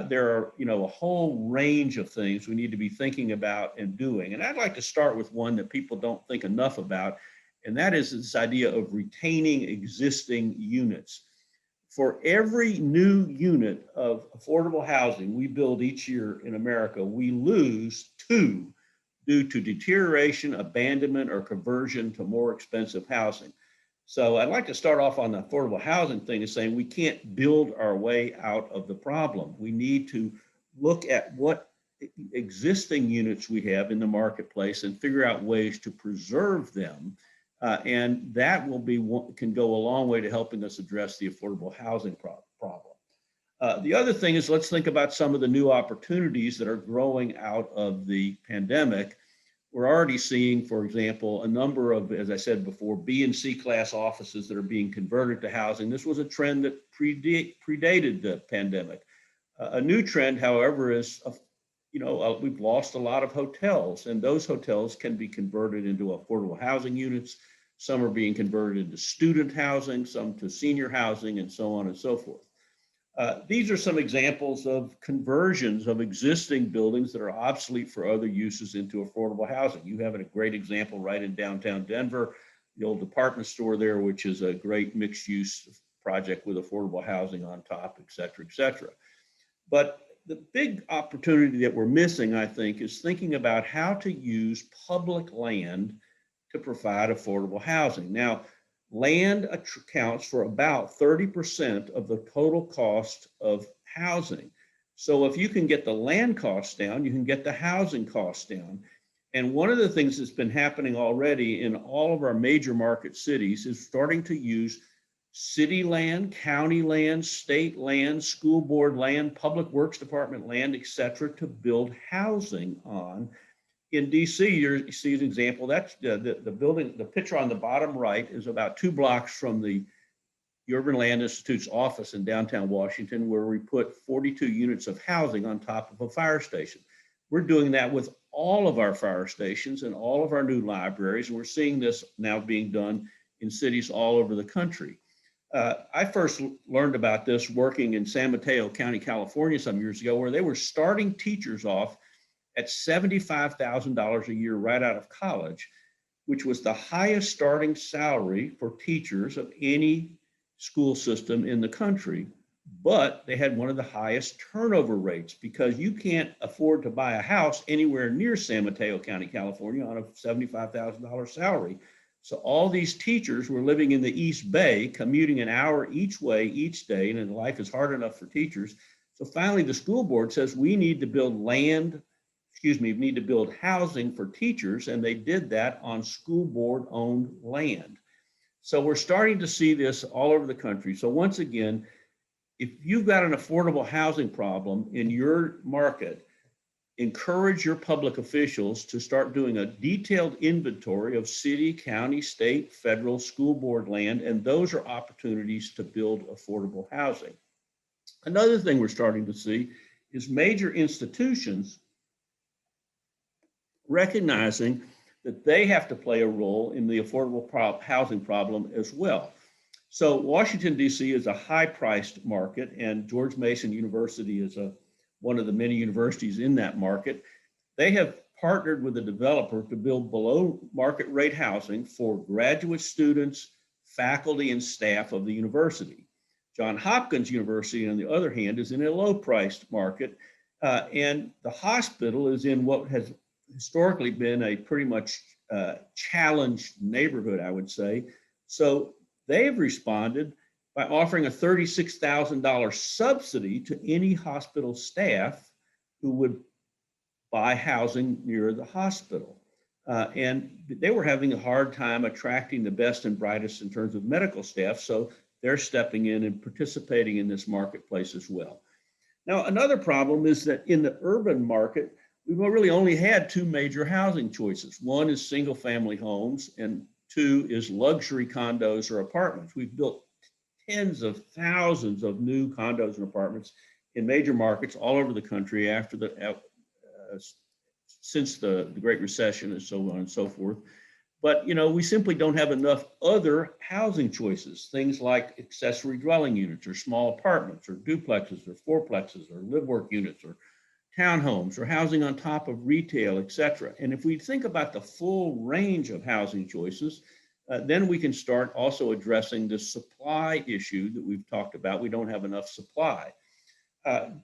There are, a whole range of things we need to be thinking about and doing. And I'd like to start with one that people don't think enough about, and that is this idea of retaining existing units. For every new unit of affordable housing we build each year in America, we lose 2 due to deterioration, abandonment, or conversion to more expensive housing. So I'd like to start off on the affordable housing thing as saying we can't build our way out of the problem. We need to look at what existing units we have in the marketplace and figure out ways to preserve them. And that can go a long way to helping us address the affordable housing problem. The other thing is, let's think about some of the new opportunities that are growing out of the pandemic. We're already seeing, for example, a number of, as I said before, B and C class offices that are being converted to housing. This was a trend that predated the pandemic. A new trend, however, is, we've lost a lot of hotels, and those hotels can be converted into affordable housing units. Some are being converted into student housing, some to senior housing, and so on and so forth. These are some examples of conversions of existing buildings that are obsolete for other uses into affordable housing. You have a great example right in downtown Denver, the old department store there, which is a great mixed use project with affordable housing on top, et cetera, et cetera. But the big opportunity that we're missing, I think, is thinking about how to use public land to provide affordable housing. Now, land accounts for about 30% of the total cost of housing. So if you can get the land costs down, you can get the housing costs down. And one of the things that's been happening already in all of our major market cities is starting to use city land, county land, state land, school board land, public works department land, et cetera, to build housing on. In DC, you see an example. That's the building, the picture on the bottom right is about 2 blocks from the Urban Land Institute's office in downtown Washington, where we put 42 units of housing on top of a fire station. We're doing that with all of our fire stations and all of our new libraries, and we're seeing this now being done in cities all over the country. I first learned about this working in San Mateo County, California some years ago, where they were starting teachers off at $75,000 a year right out of college, which was the highest starting salary for teachers of any school system in the country. But they had one of the highest turnover rates because you can't afford to buy a house anywhere near San Mateo County, California on a $75,000 salary. So all these teachers were living in the East Bay, commuting an hour each way each day, and life is hard enough for teachers. So finally, the school board says we need to build we need to build housing for teachers, and they did that on school board owned land. So we're starting to see this all over the country. So once again, if you've got an affordable housing problem in your market, encourage your public officials to start doing a detailed inventory of city, county, state, federal, school board land, and those are opportunities to build affordable housing. Another thing we're starting to see is major institutions recognizing that they have to play a role in the affordable housing problem as well. So Washington, D.C. is a high-priced market, and George Mason University is one of the many universities in that market. They have partnered with a developer to build below market rate housing for graduate students, faculty and staff of the university. Johns Hopkins University, on the other hand, is in a low-priced market, and the hospital is in what has historically been a pretty much challenged neighborhood, I would say. So they've responded by offering a $36,000 subsidy to any hospital staff who would buy housing near the hospital. And they were having a hard time attracting the best and brightest in terms of medical staff, so they're stepping in and participating in this marketplace as well. Now, another problem is that in the urban market, we've really only had two major housing choices. One is single family homes, and two is luxury condos or apartments. We've built tens of thousands of new condos and apartments in major markets all over the country after since the Great Recession and so on and so forth. But, you know, we simply don't have enough other housing choices, things like accessory dwelling units or small apartments or duplexes or fourplexes or live work units or townhomes or housing on top of retail, et cetera. And if we think about the full range of housing choices, then we can start also addressing the supply issue that we've talked about. We don't have enough supply.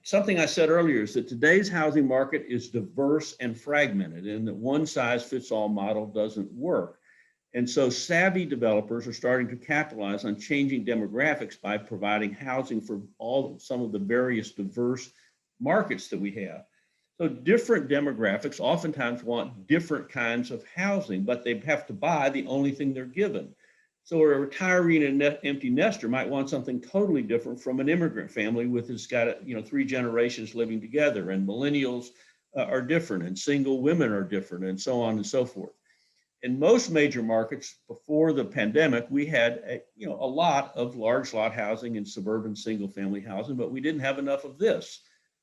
Something I said earlier is that today's housing market is diverse and fragmented, and that one size fits all model doesn't work. And so savvy developers are starting to capitalize on changing demographics by providing housing for some of the various diverse markets that we have. So different demographics oftentimes want different kinds of housing, but they have to buy the only thing they're given. So a retiree and an empty nester might want something totally different from an immigrant family with it's got, you know, 3 generations living together, and millennials are different, and single women are different, and so on and so forth. In most major markets before the pandemic, we had a lot of large lot housing and suburban single family housing, but we didn't have enough of this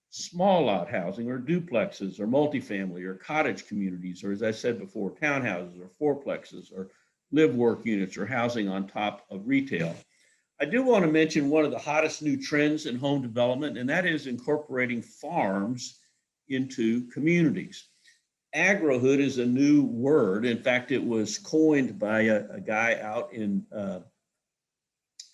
small lot housing or duplexes or multifamily or cottage communities, or as I said before, townhouses or fourplexes or live work units or housing on top of retail. I do want to mention one of the hottest new trends in home development, and that is incorporating farms into communities. Agrohood is a new word. In fact, it was coined by a guy out in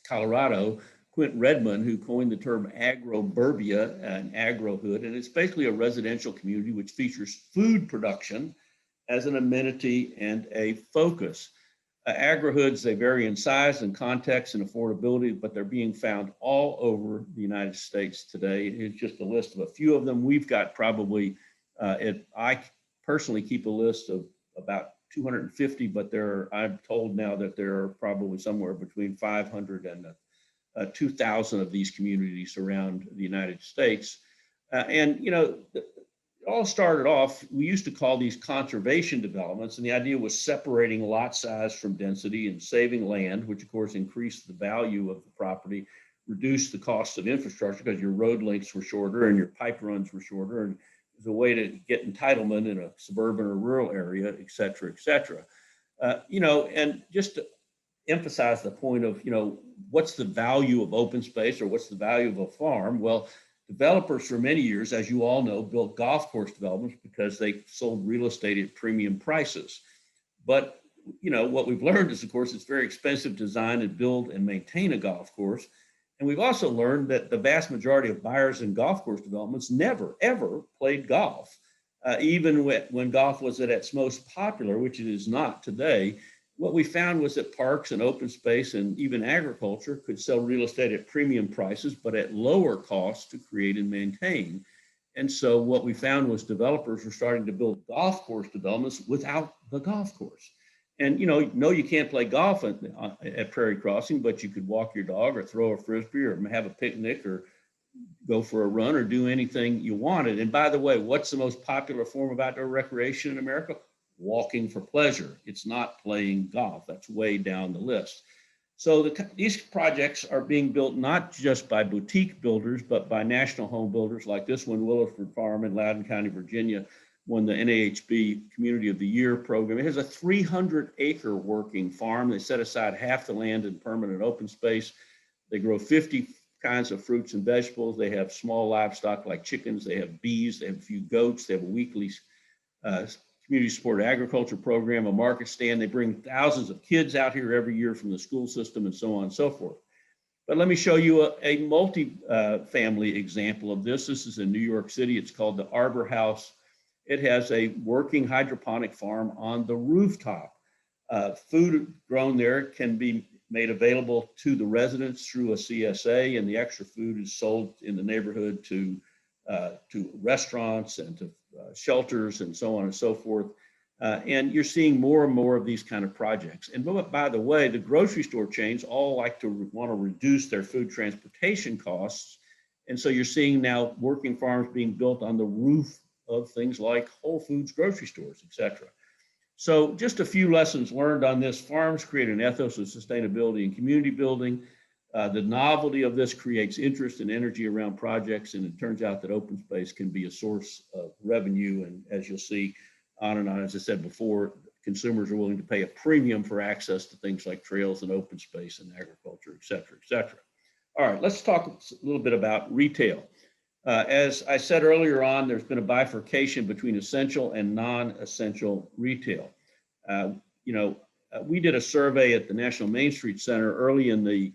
Colorado, Quint Redmond, who coined the term agroburbia and agrohood. And it's basically a residential community which features food production as an amenity and a focus. Agrohoods, they vary in size and context and affordability, but they're being found all over the United States today. It's just a list of a few of them. We've got probably, I personally keep a list of about 250, but I'm told now that there are probably somewhere between 500 and 2,000 of these communities around the United States. And, you know, it all started off, we used to call these conservation developments, and the idea was separating lot size from density and saving land, which of course increased the value of the property, reduced the cost of infrastructure because your road lengths were shorter and your pipe runs were shorter, and it was a way to get entitlement in a suburban or rural area, et cetera, et cetera. You know, and just to emphasize the point of, you know, what's the value of open space or what's the value of a farm? Well, developers for many years, as you all know, built golf course developments because they sold real estate at premium prices. But, you know, what we've learned is, of course, it's very expensive to design and build and maintain a golf course. And we've also learned that the vast majority of buyers in golf course developments never, ever played golf. Even when golf was at its most popular, which it is not today. What we found was that parks and open space and even agriculture could sell real estate at premium prices, but at lower costs to create and maintain. And so what we found was developers were starting to build golf course developments without the golf course. And you can't play golf at Prairie Crossing, but you could walk your dog or throw a Frisbee or have a picnic or go for a run or do anything you wanted. And by the way, what's the most popular form of outdoor recreation in America? Walking for pleasure. It's not playing golf. That's way down the list. So these projects are being built not just by boutique builders, but by national home builders like this one. Williford Farm in Loudoun County, Virginia, won the NAHB Community of the Year program. It has a 300-acre working farm. They set aside half the land in permanent open space. They grow 50 kinds of fruits and vegetables. They have small livestock like chickens. They have bees. They have a few goats. They have a weekly community support agriculture program, a market stand. They bring thousands of kids out here every year from the school system and so on and so forth. But let me show you a multi-family example of this. This is in New York City. It's called the Arbor House. It has a working hydroponic farm on the rooftop. Food grown there can be made available to the residents through a CSA, and the extra food is sold in the neighborhood to restaurants and to shelters and so on and so forth. And you're seeing more and more of these kind of projects. And by the way, the grocery store chains all like to want to reduce their food transportation costs. And so you're seeing now working farms being built on the roof of things like Whole Foods grocery stores, et cetera. So just a few lessons learned on this. Farms create an ethos of sustainability and community building. The novelty of this creates interest and energy around projects, and it turns out that open space can be a source of revenue. And as you'll see, on and on, as I said before, consumers are willing to pay a premium for access to things like trails and open space and agriculture, et cetera, et cetera. All right, let's talk a little bit about retail. As I said earlier on, there's been a bifurcation between essential and non-essential retail. We did a survey at the National Main Street Center early in the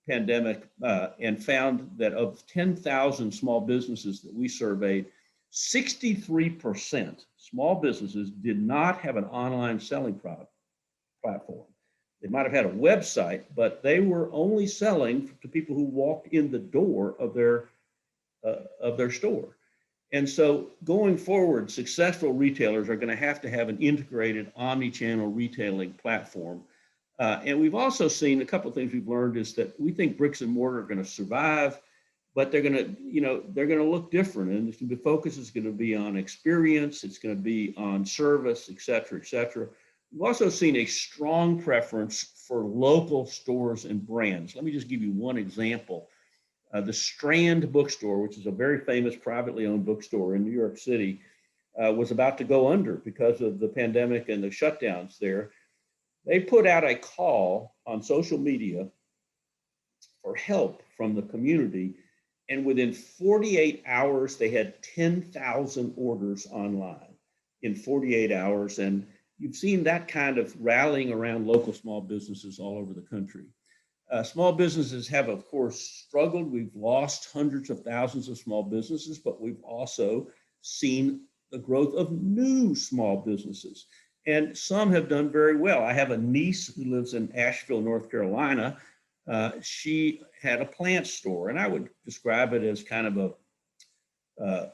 pandemic and found that of 10,000 small businesses that we surveyed, 63% small businesses did not have an online selling platform. They might have had a website, but they were only selling to people who walked in the door of their store. And so going forward, successful retailers are going to have an integrated omni-channel retailing platform. And we've also seen a couple of things we've learned is that we think bricks and mortar are going to survive, but they're going to look different, and the focus is going to be on experience, it's going to be on service, et cetera, et cetera. We've also seen a strong preference for local stores and brands. Let me just give you one example. The Strand bookstore, which is a very famous privately owned bookstore in New York City, was about to go under because of the pandemic and the shutdowns there. They put out a call on social media for help from the community. And within 48 hours, they had 10,000 orders online in 48 hours. And you've seen that kind of rallying around local small businesses all over the country. Small businesses have, of course, struggled. We've lost hundreds of thousands of small businesses, but we've also seen the growth of new small businesses. And some have done very well. I have a niece who lives in Asheville, North Carolina. She had a plant store, and I would describe it as kind of a,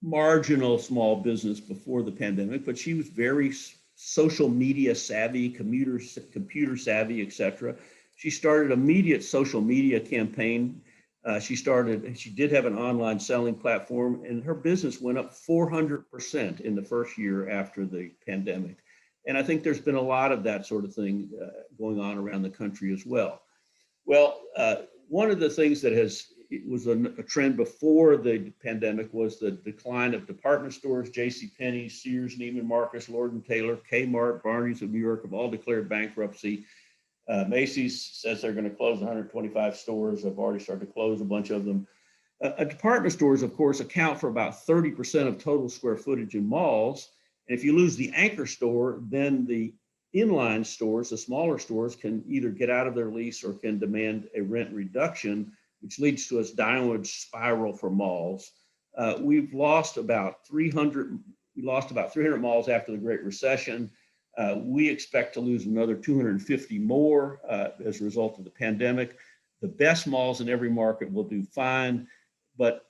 marginal small business before the pandemic, but she was very social media savvy, computer savvy, et cetera. She started an immediate social media campaign. She did have an online selling platform, and her business went up 400% in the first year after the pandemic. And I think there's been a lot of that sort of thing going on around the country as well. Well, one of the things that was a trend before the pandemic was the decline of department stores. JCPenney, Sears, Neiman Marcus, Lord & Taylor, Kmart, Barney's of New York have all declared bankruptcy. Macy's says they're going to close 125 stores. They've already started to close a bunch of them. Department stores, of course, account for about 30% of total square footage in malls. And if you lose the anchor store, then the inline stores, the smaller stores, can either get out of their lease or can demand a rent reduction, which leads to a downward spiral for malls. We've lost about 300 malls after the Great Recession. We expect to lose another 250 more as a result of the pandemic. The best malls in every market will do fine, but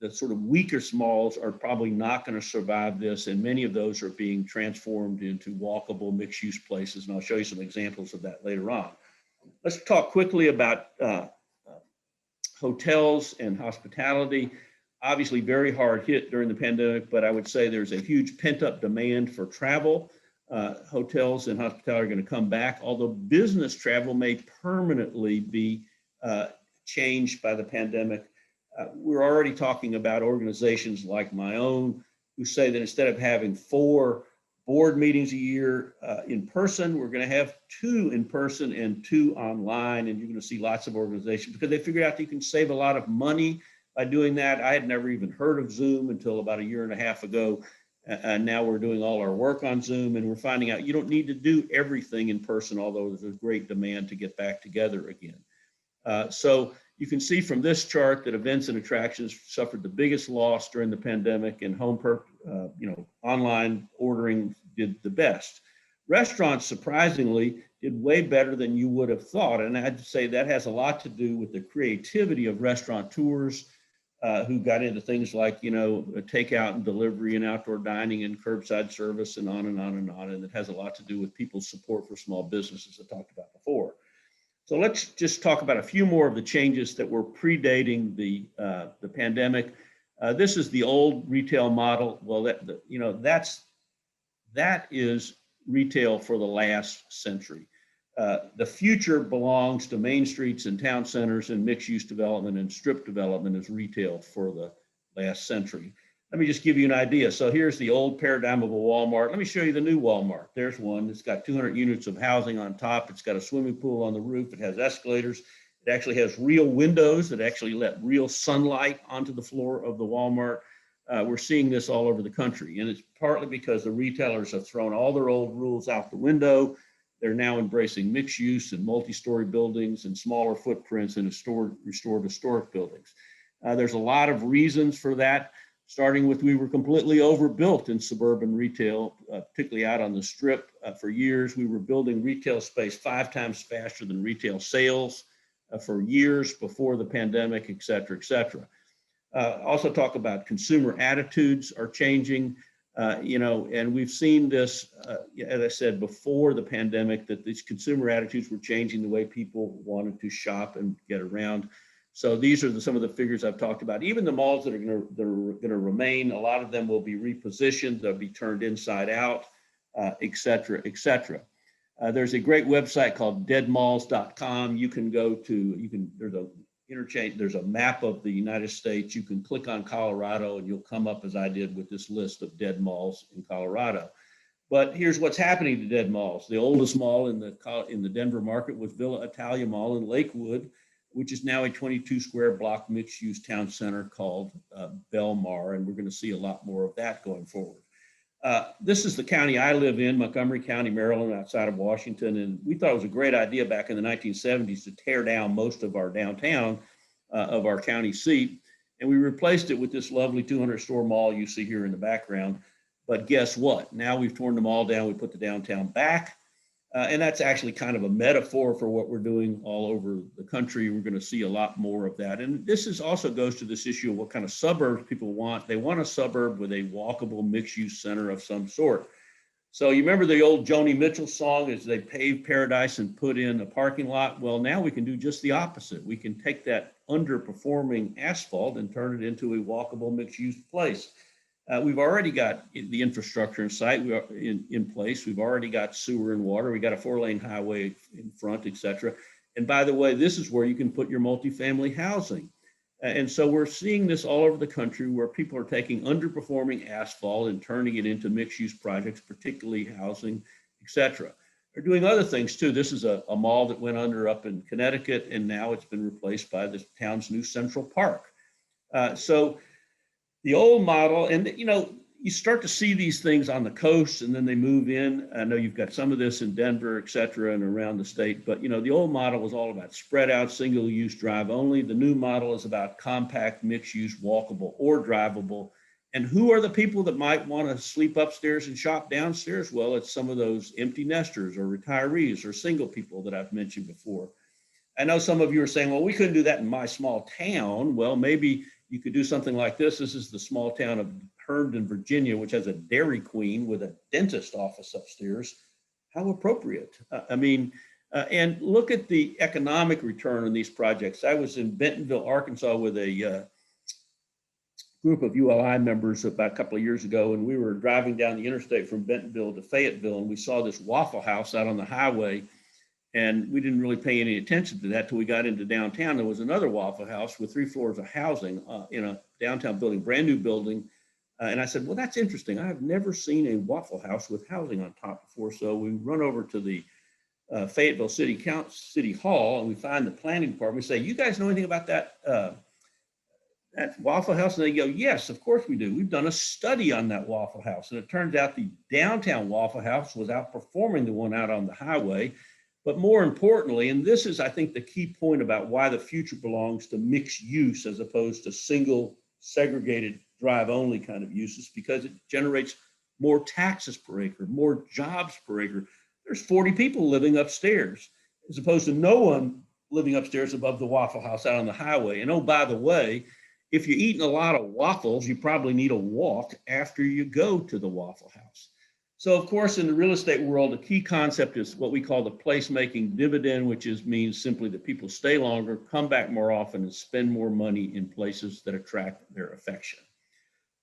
the sort of weaker malls are probably not going to survive this, and many of those are being transformed into walkable mixed-use places, and I'll show you some examples of that later on. Let's talk quickly about hotels and hospitality. Obviously very hard hit during the pandemic, but I would say there's a huge pent-up demand for travel. Hotels and hospitality are going to come back, although business travel may permanently be changed by the pandemic. We're already talking about organizations like my own who say that instead of having 4 board meetings a year in person, we're going to have 2 in person and 2 online. And you're going to see lots of organizations because they figured out that you can save a lot of money by doing that. I had never even heard of Zoom until about a year and a half ago. And now we're doing all our work on Zoom, and we're finding out you don't need to do everything in person, although there's a great demand to get back together again. So you can see from this chart that events and attractions suffered the biggest loss during the pandemic, and online ordering did the best. Restaurants, surprisingly, did way better than you would have thought. And I'd say that has a lot to do with the creativity of restaurateurs who got into things like, takeout and delivery and outdoor dining and curbside service and on and on and on. And it has a lot to do with people's support for small businesses I talked about before. So let's just talk about a few more of the changes that were predating the pandemic. This is the old retail model. Well, that is retail for the last century. The future belongs to main streets and town centers and mixed-use development and strip development as retail for the last century. Let me just give you an idea. So here's the old paradigm of a Walmart. Let me show you the new Walmart. There's one. It's got 200 units of housing on top. It's got a swimming pool on the roof. It has escalators. It actually has real windows that actually let real sunlight onto the floor of the Walmart. We're seeing this all over the country. And it's partly because the retailers have thrown all their old rules out the window. They're now embracing mixed use and multi-story buildings and smaller footprints and restored historic buildings. There's a lot of reasons for that. Starting with, we were completely overbuilt in suburban retail, particularly out on the strip. For years, we were building retail space 5 times faster than retail sales for years before the pandemic, et cetera, et cetera. Also talk about consumer attitudes are changing, and we've seen this, as I said, before the pandemic, that these consumer attitudes were changing the way people wanted to shop and get around. So these are some of the figures I've talked about. Even the malls that are going to remain, a lot of them will be repositioned, they'll be turned inside out, et cetera, et cetera. There's a great website called deadmalls.com. You can go to, there's a map of the United States. You can click on Colorado and you'll come up, as I did, with this list of dead malls in Colorado. But here's what's happening to dead malls. The oldest mall in the Denver market was Villa Italia Mall in Lakewood, which is now a 22 square block mixed-use town center called Belmar, and we're going to see a lot more of that going forward. This is the county I live in, Montgomery County, Maryland, outside of Washington, and we thought it was a great idea back in the 1970s to tear down most of our downtown of our county seat, and we replaced it with this lovely 200-store mall you see here in the background. But guess what? Now we've torn them all down. We put the downtown back. And that's actually kind of a metaphor for what we're doing all over the country. We're going to see a lot more of that. And this also goes to this issue of what kind of suburbs people want. They want a suburb with a walkable mixed-use center of some sort. So you remember the old Joni Mitchell song, as they paved paradise and put in a parking lot? Well, now we can do just the opposite. We can take that underperforming asphalt and turn it into a walkable mixed-use place. We've already got the infrastructure in sight, we are in place. We've already got sewer and water. We got a 4-lane highway in front, et cetera. And by the way, this is where you can put your multifamily housing. And so we're seeing this all over the country where people are taking underperforming asphalt and turning it into mixed-use projects, particularly housing, et cetera. They're doing other things too. This is a mall that went under up in Connecticut, and now it's been replaced by the town's new Central Park. So the old model, and you start to see these things on the coast and then they move in. I know you've got some of this in Denver, et cetera, and around the state, but the old model was all about spread out, single use, drive only. The new model is about compact, mixed use, walkable or drivable. And who are the people that might want to sleep upstairs and shop downstairs? Well, it's some of those empty nesters or retirees or single people that I've mentioned before. I know some of you are saying, well, we couldn't do that in my small town. Well, maybe you could do something like this. This is the small town of Herndon, Virginia, which has a Dairy Queen with a dentist office upstairs. How appropriate. And look at the economic return on these projects. I was in Bentonville, Arkansas with a group of ULI members about a couple of years ago, and we were driving down the interstate from Bentonville to Fayetteville, and we saw this Waffle House out on the highway. And we didn't really pay any attention to that till we got into downtown. There was another Waffle House with 3 floors of housing in a downtown building, brand new building. And I said, well, that's interesting. I have never seen a Waffle House with housing on top before. So we run over to the Fayetteville City Hall and we find the planning department. We say, you guys know anything about that that Waffle House? And they go, yes, of course we do. We've done a study on that Waffle House. And it turns out the downtown Waffle House was outperforming the one out on the highway. But more importantly, and this is, I think, the key point about why the future belongs to mixed use as opposed to single segregated drive only kind of uses, because it generates more taxes per acre, more jobs per acre. There's 40 people living upstairs as opposed to no one living upstairs above the Waffle House out on the highway. And oh, by the way, if you're eating a lot of waffles, you probably need a walk after you go to the Waffle House. So of course, in the real estate world, a key concept is what we call the placemaking dividend, which means simply that people stay longer, come back more often, and spend more money in places that attract their affection.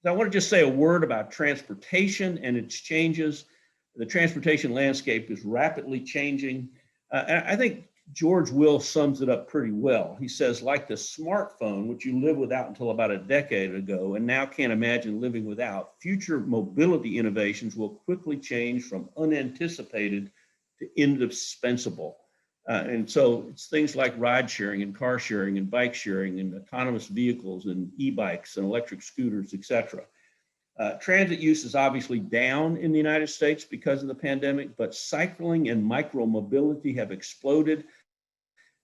So I want to just say a word about transportation and its changes. The transportation landscape is rapidly changing. And I think George Will sums it up pretty well. He says, like the smartphone, which you lived without until about a decade ago and now can't imagine living without, future mobility innovations will quickly change from unanticipated to indispensable. And so it's things like ride sharing and car sharing and bike sharing and autonomous vehicles and e-bikes and electric scooters, et cetera. Transit use is obviously down in the United States because of the pandemic, but cycling and micro-mobility have exploded.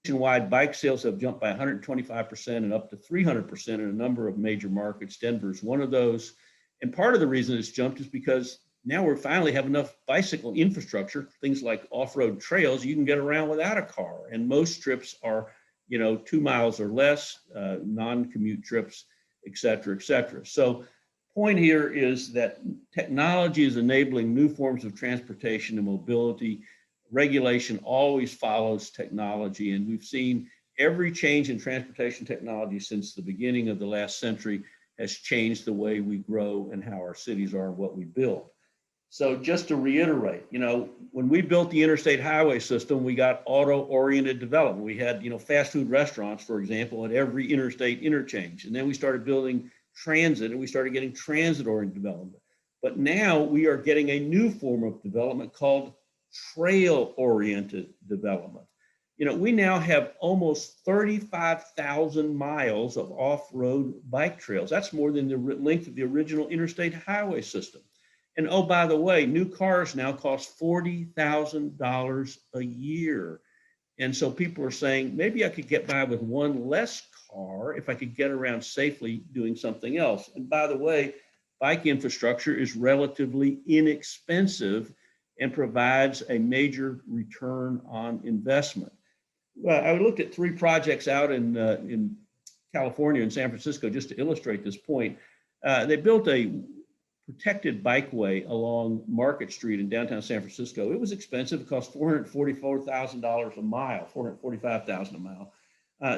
Nationwide, bike sales have jumped by 125% and up to 300% in a number of major markets. Denver is one of those. And part of the reason it's jumped is because now we finally have enough bicycle infrastructure, things like off-road trails, you can get around without a car. And most trips are, 2 miles or less, non-commute trips, et cetera, et cetera. So point here is that technology is enabling new forms of transportation and mobility. Regulation always follows technology, and we've seen every change in transportation technology since the beginning of the last century has changed the way we grow and how our cities are and what we build. So just to reiterate, when we built the interstate highway system, we got auto-oriented development. We had, fast food restaurants, for example, at every interstate interchange. And then we started building transit and we started getting transit-oriented development. But now we are getting a new form of development called trail-oriented development. We now have almost 35,000 miles of off-road bike trails. That's more than the length of the original interstate highway system. And oh, by the way, new cars now cost $40,000 a year. And so people are saying, maybe I could get by with one less car if I could get around safely doing something else. And by the way, bike infrastructure is relatively inexpensive and provides a major return on investment. Well, I looked at 3 projects out in California and San Francisco just to illustrate this point. They built a protected bikeway along Market Street in downtown San Francisco. It was expensive. It cost $444,000 a mile, $445,000 a mile.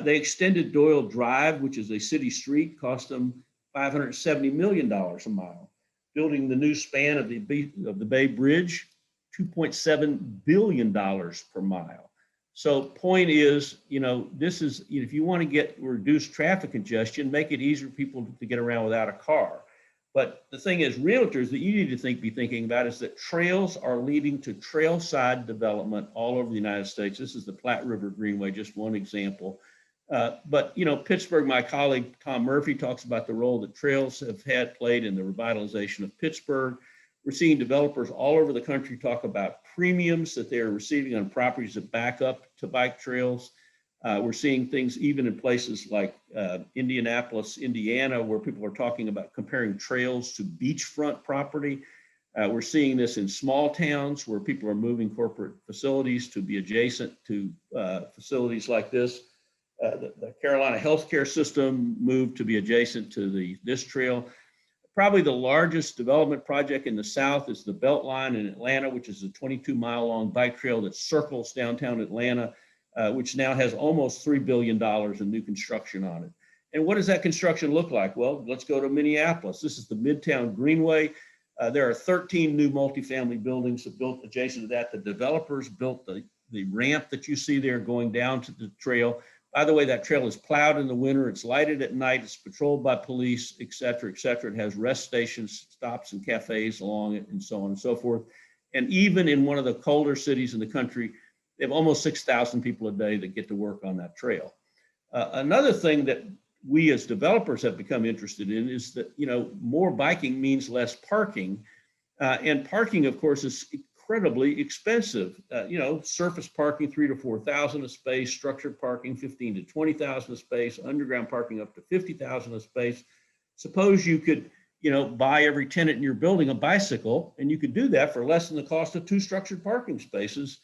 They extended Doyle Drive, which is a city street, cost them $570 million a mile. Building the new span of the Bay Bridge, $2.7 billion per mile. So point is, this is, if you want to reduce traffic congestion, make it easier for people to get around without a car. But the thing is, realtors that you need to be thinking about is that trails are leading to trailside development all over the United States. This is the Platte River Greenway, just one example. But Pittsburgh, my colleague Tom Murphy talks about the role that trails have played in the revitalization of Pittsburgh. We're seeing developers all over the country talk about premiums that they're receiving on properties that back up to bike trails. We're seeing things even in places like Indianapolis, Indiana, where people are talking about comparing trails to beachfront property. We're seeing this in small towns where people are moving corporate facilities to be adjacent to facilities like this. The Carolina healthcare system moved to be adjacent to this trail. Probably the largest development project in the South is the Beltline in Atlanta, which is a 22-mile-long bike trail that circles downtown Atlanta, which now has almost $3 billion in new construction on it. And what does that construction look like? Well, let's go to Minneapolis. This is the Midtown Greenway. There are 13 new multifamily buildings that built adjacent to that. The developers built the ramp that you see there going down to the trail. By the way, that trail is plowed in the winter. It's lighted at night. It's patrolled by police, et cetera, et cetera. It has rest stations, stops, and cafes along it, and so on and so forth. And even in one of the colder cities in the country, they have almost 6,000 people a day that get to work on that trail. Another thing that we as developers have become interested in is that, more biking means less parking. And parking, of course, is incredibly expensive. Surface parking, 3,000 to 4,000 a space, structured parking, 15,000 to 20,000 a space, underground parking up to 50,000 a space. Suppose you could, buy every tenant in your building a bicycle, and you could do that for less than the cost of 2 structured parking spaces.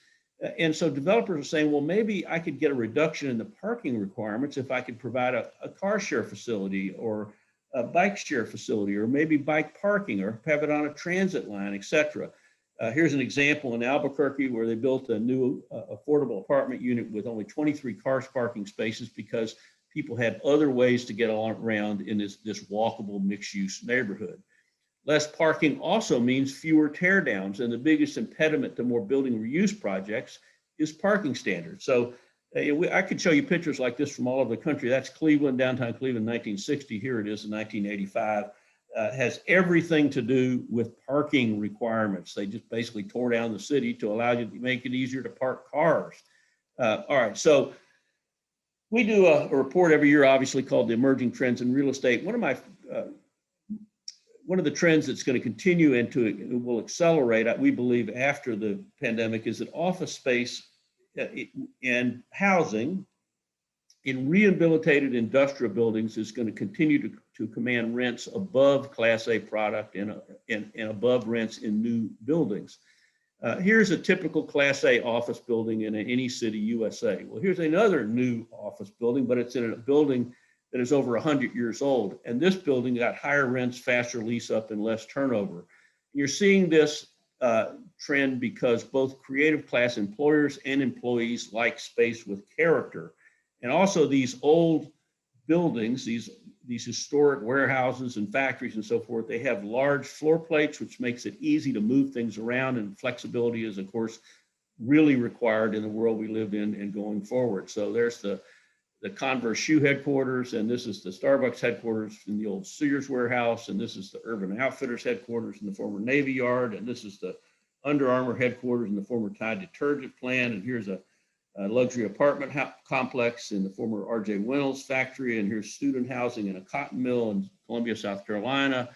And so developers are saying, well, maybe I could get a reduction in the parking requirements if I could provide a car share facility or a bike share facility, or maybe bike parking, or have it on a transit line, et cetera. Here's an example in Albuquerque where they built a new affordable apartment unit with only 23 car parking spaces because people had other ways to get around in this walkable mixed-use neighborhood. Less parking also means fewer tear downs, and the biggest impediment to more building reuse projects is parking standards. So I could show you pictures like this from all over the country. That's Cleveland, downtown Cleveland, 1960. Here it is in 1985. Has everything to do with parking requirements. They just basically tore down the city to allow you to make it easier to park cars. All right, so we do a report every year, obviously, called the Emerging Trends in Real Estate. One of the trends that's going to continue into it will accelerate, we believe, after the pandemic is that office space and housing in rehabilitated industrial buildings is going to continue to command rents above Class A product and above rents in new buildings. Here's a typical Class A office building in any city, USA. Well, here's another new office building, but it's in a building that is over 100 years old. And this building got higher rents, faster lease up, and less turnover. You're seeing this trend because both creative class employers and employees like space with character. And also these old buildings, these historic warehouses and factories and so forth, they have large floor plates, which makes it easy to move things around, and flexibility is, of course, really required in the world we live in and going forward. So there's the Converse shoe headquarters, and this is the Starbucks headquarters in the old Sears warehouse, and this is the Urban Outfitters headquarters in the former Navy Yard, and this is the Under Armour headquarters in the former Tide detergent plant, and here's a luxury apartment complex in the former R.J. Reynolds factory, and here's student housing in a cotton mill in Columbia, South Carolina.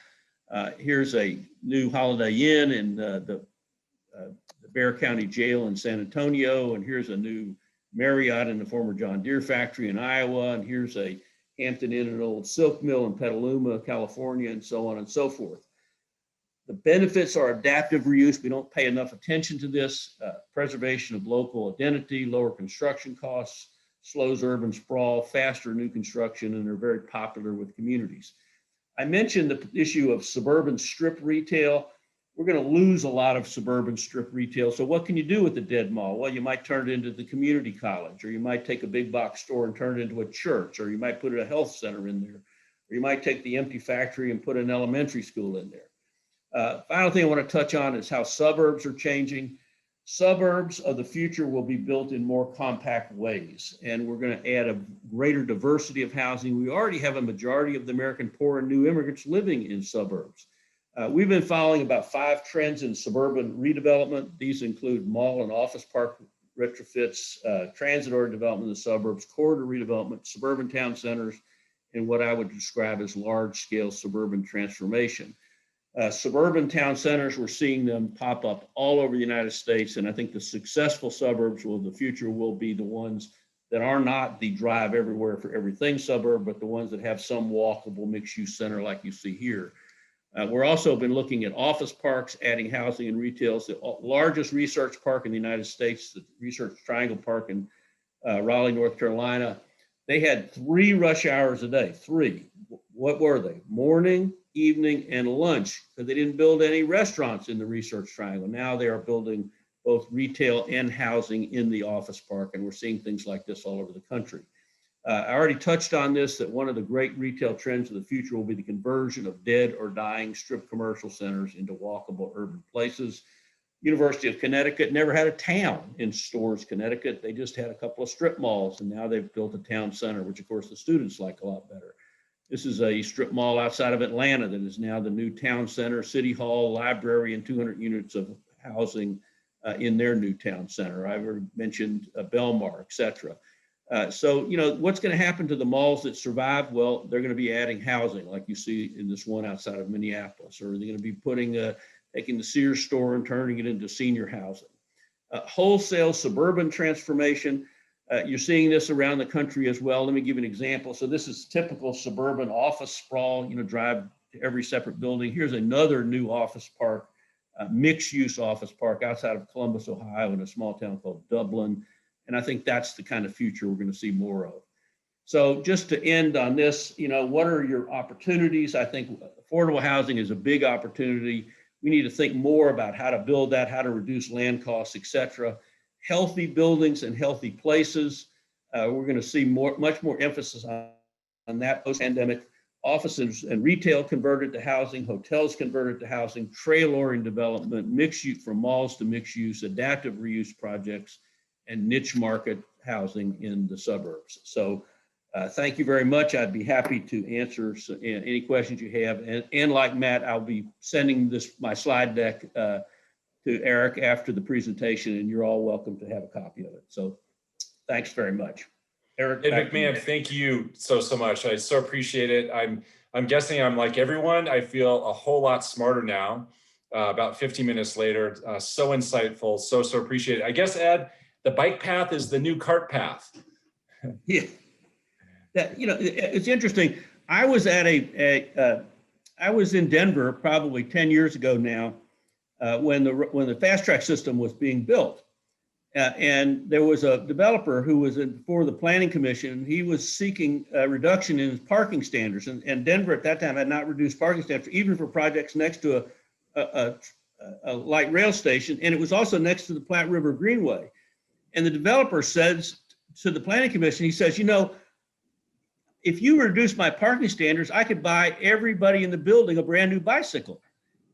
Here's a new Holiday Inn in the Bexar County Jail in San Antonio, and here's a new Marriott in the former John Deere factory in Iowa, and here's a Hampton Inn and Old Silk Mill in Petaluma, California, and so on and so forth. The benefits are adaptive reuse. We don't pay enough attention to this. Preservation of local identity, lower construction costs, slows urban sprawl, faster new construction, and are very popular with communities. I mentioned the issue of suburban strip retail. We're going to lose a lot of suburban strip retail. So what can you do with the dead mall? Well, you might turn it into the community college, or you might take a big box store and turn it into a church, or you might put a health center in there, or you might take the empty factory and put an elementary school in there. Final thing I want to touch on is how suburbs are changing. Suburbs of the future will be built in more compact ways, and we're going to add a greater diversity of housing. We already have a majority of the American poor and new immigrants living in suburbs. We've been following about 5 trends in suburban redevelopment. These include mall and office park retrofits, transit-oriented development in the suburbs, corridor redevelopment, suburban town centers, and what I would describe as large-scale suburban transformation. Suburban town centers, we're seeing them pop up all over the United States, and I think the successful suburbs of the future will be the ones that are not the drive everywhere for everything suburb, but the ones that have some walkable mixed-use center like you see here. We're also been looking at office parks, adding housing and retail. The largest research park in the United States, the Research Triangle Park in Raleigh, North Carolina, they had 3 rush hours a day, 3. What were they? Morning, evening, and lunch, because they didn't build any restaurants in the Research Triangle. Now they are building both retail and housing in the office park, and we're seeing things like this all over the country. I already touched on this, that one of the great retail trends of the future will be the conversion of dead or dying strip commercial centers into walkable urban places. University of Connecticut never had a town in Storrs, Connecticut. They just had a couple of strip malls, and now they've built a town center, which of course the students like a lot better. This is a strip mall outside of Atlanta that is now the new town center, city hall, library, and 200 units of housing in their new town center. I've already mentioned Belmar, et cetera. So, you know, what's going to happen to the malls that survive? Well, they're going to be adding housing like you see in this one outside of Minneapolis, or they're going to be taking the Sears store and turning it into senior housing. Wholesale suburban transformation. You're seeing this around the country as well. Let me give you an example. So this is typical suburban office sprawl, you know, drive to every separate building. Here's another new office park, mixed use office park outside of Columbus, Ohio, in a small town called Dublin. And I think that's the kind of future we're going to see more of. So just to end on this, you know, what are your opportunities? I think affordable housing is a big opportunity. We need to think more about how to build that, how to reduce land costs, et cetera. Healthy buildings and healthy places. We're going to see much more emphasis on that post-pandemic. Offices and retail converted to housing, hotels converted to housing, trailoring development, mixed use, from malls to mixed use, adaptive reuse projects, and niche market housing in the suburbs. So thank you very much. I'd be happy to answer any questions you have. And like Matt, I'll be sending my slide deck to Eric after the presentation, and you're all welcome to have a copy of it. So thanks very much. Eric. Ed McMahon, thank you so much. I so appreciate it. I'm guessing I'm like everyone. I feel a whole lot smarter now, about 15 minutes later. So insightful, so appreciate it. I guess, Ed, the bike path is the new cart path. Yeah, you know, it's interesting. I was at I was in Denver probably 10 years ago now, when the fast track system was being built, and there was a developer who was before the planning commission. He was seeking a reduction in his parking standards, and Denver at that time had not reduced parking standards even for projects next to a light rail station, and it was also next to the Platte River Greenway. And the developer says to the planning commission, he says, you know, if you reduce my parking standards, I could buy everybody in the building a brand new bicycle.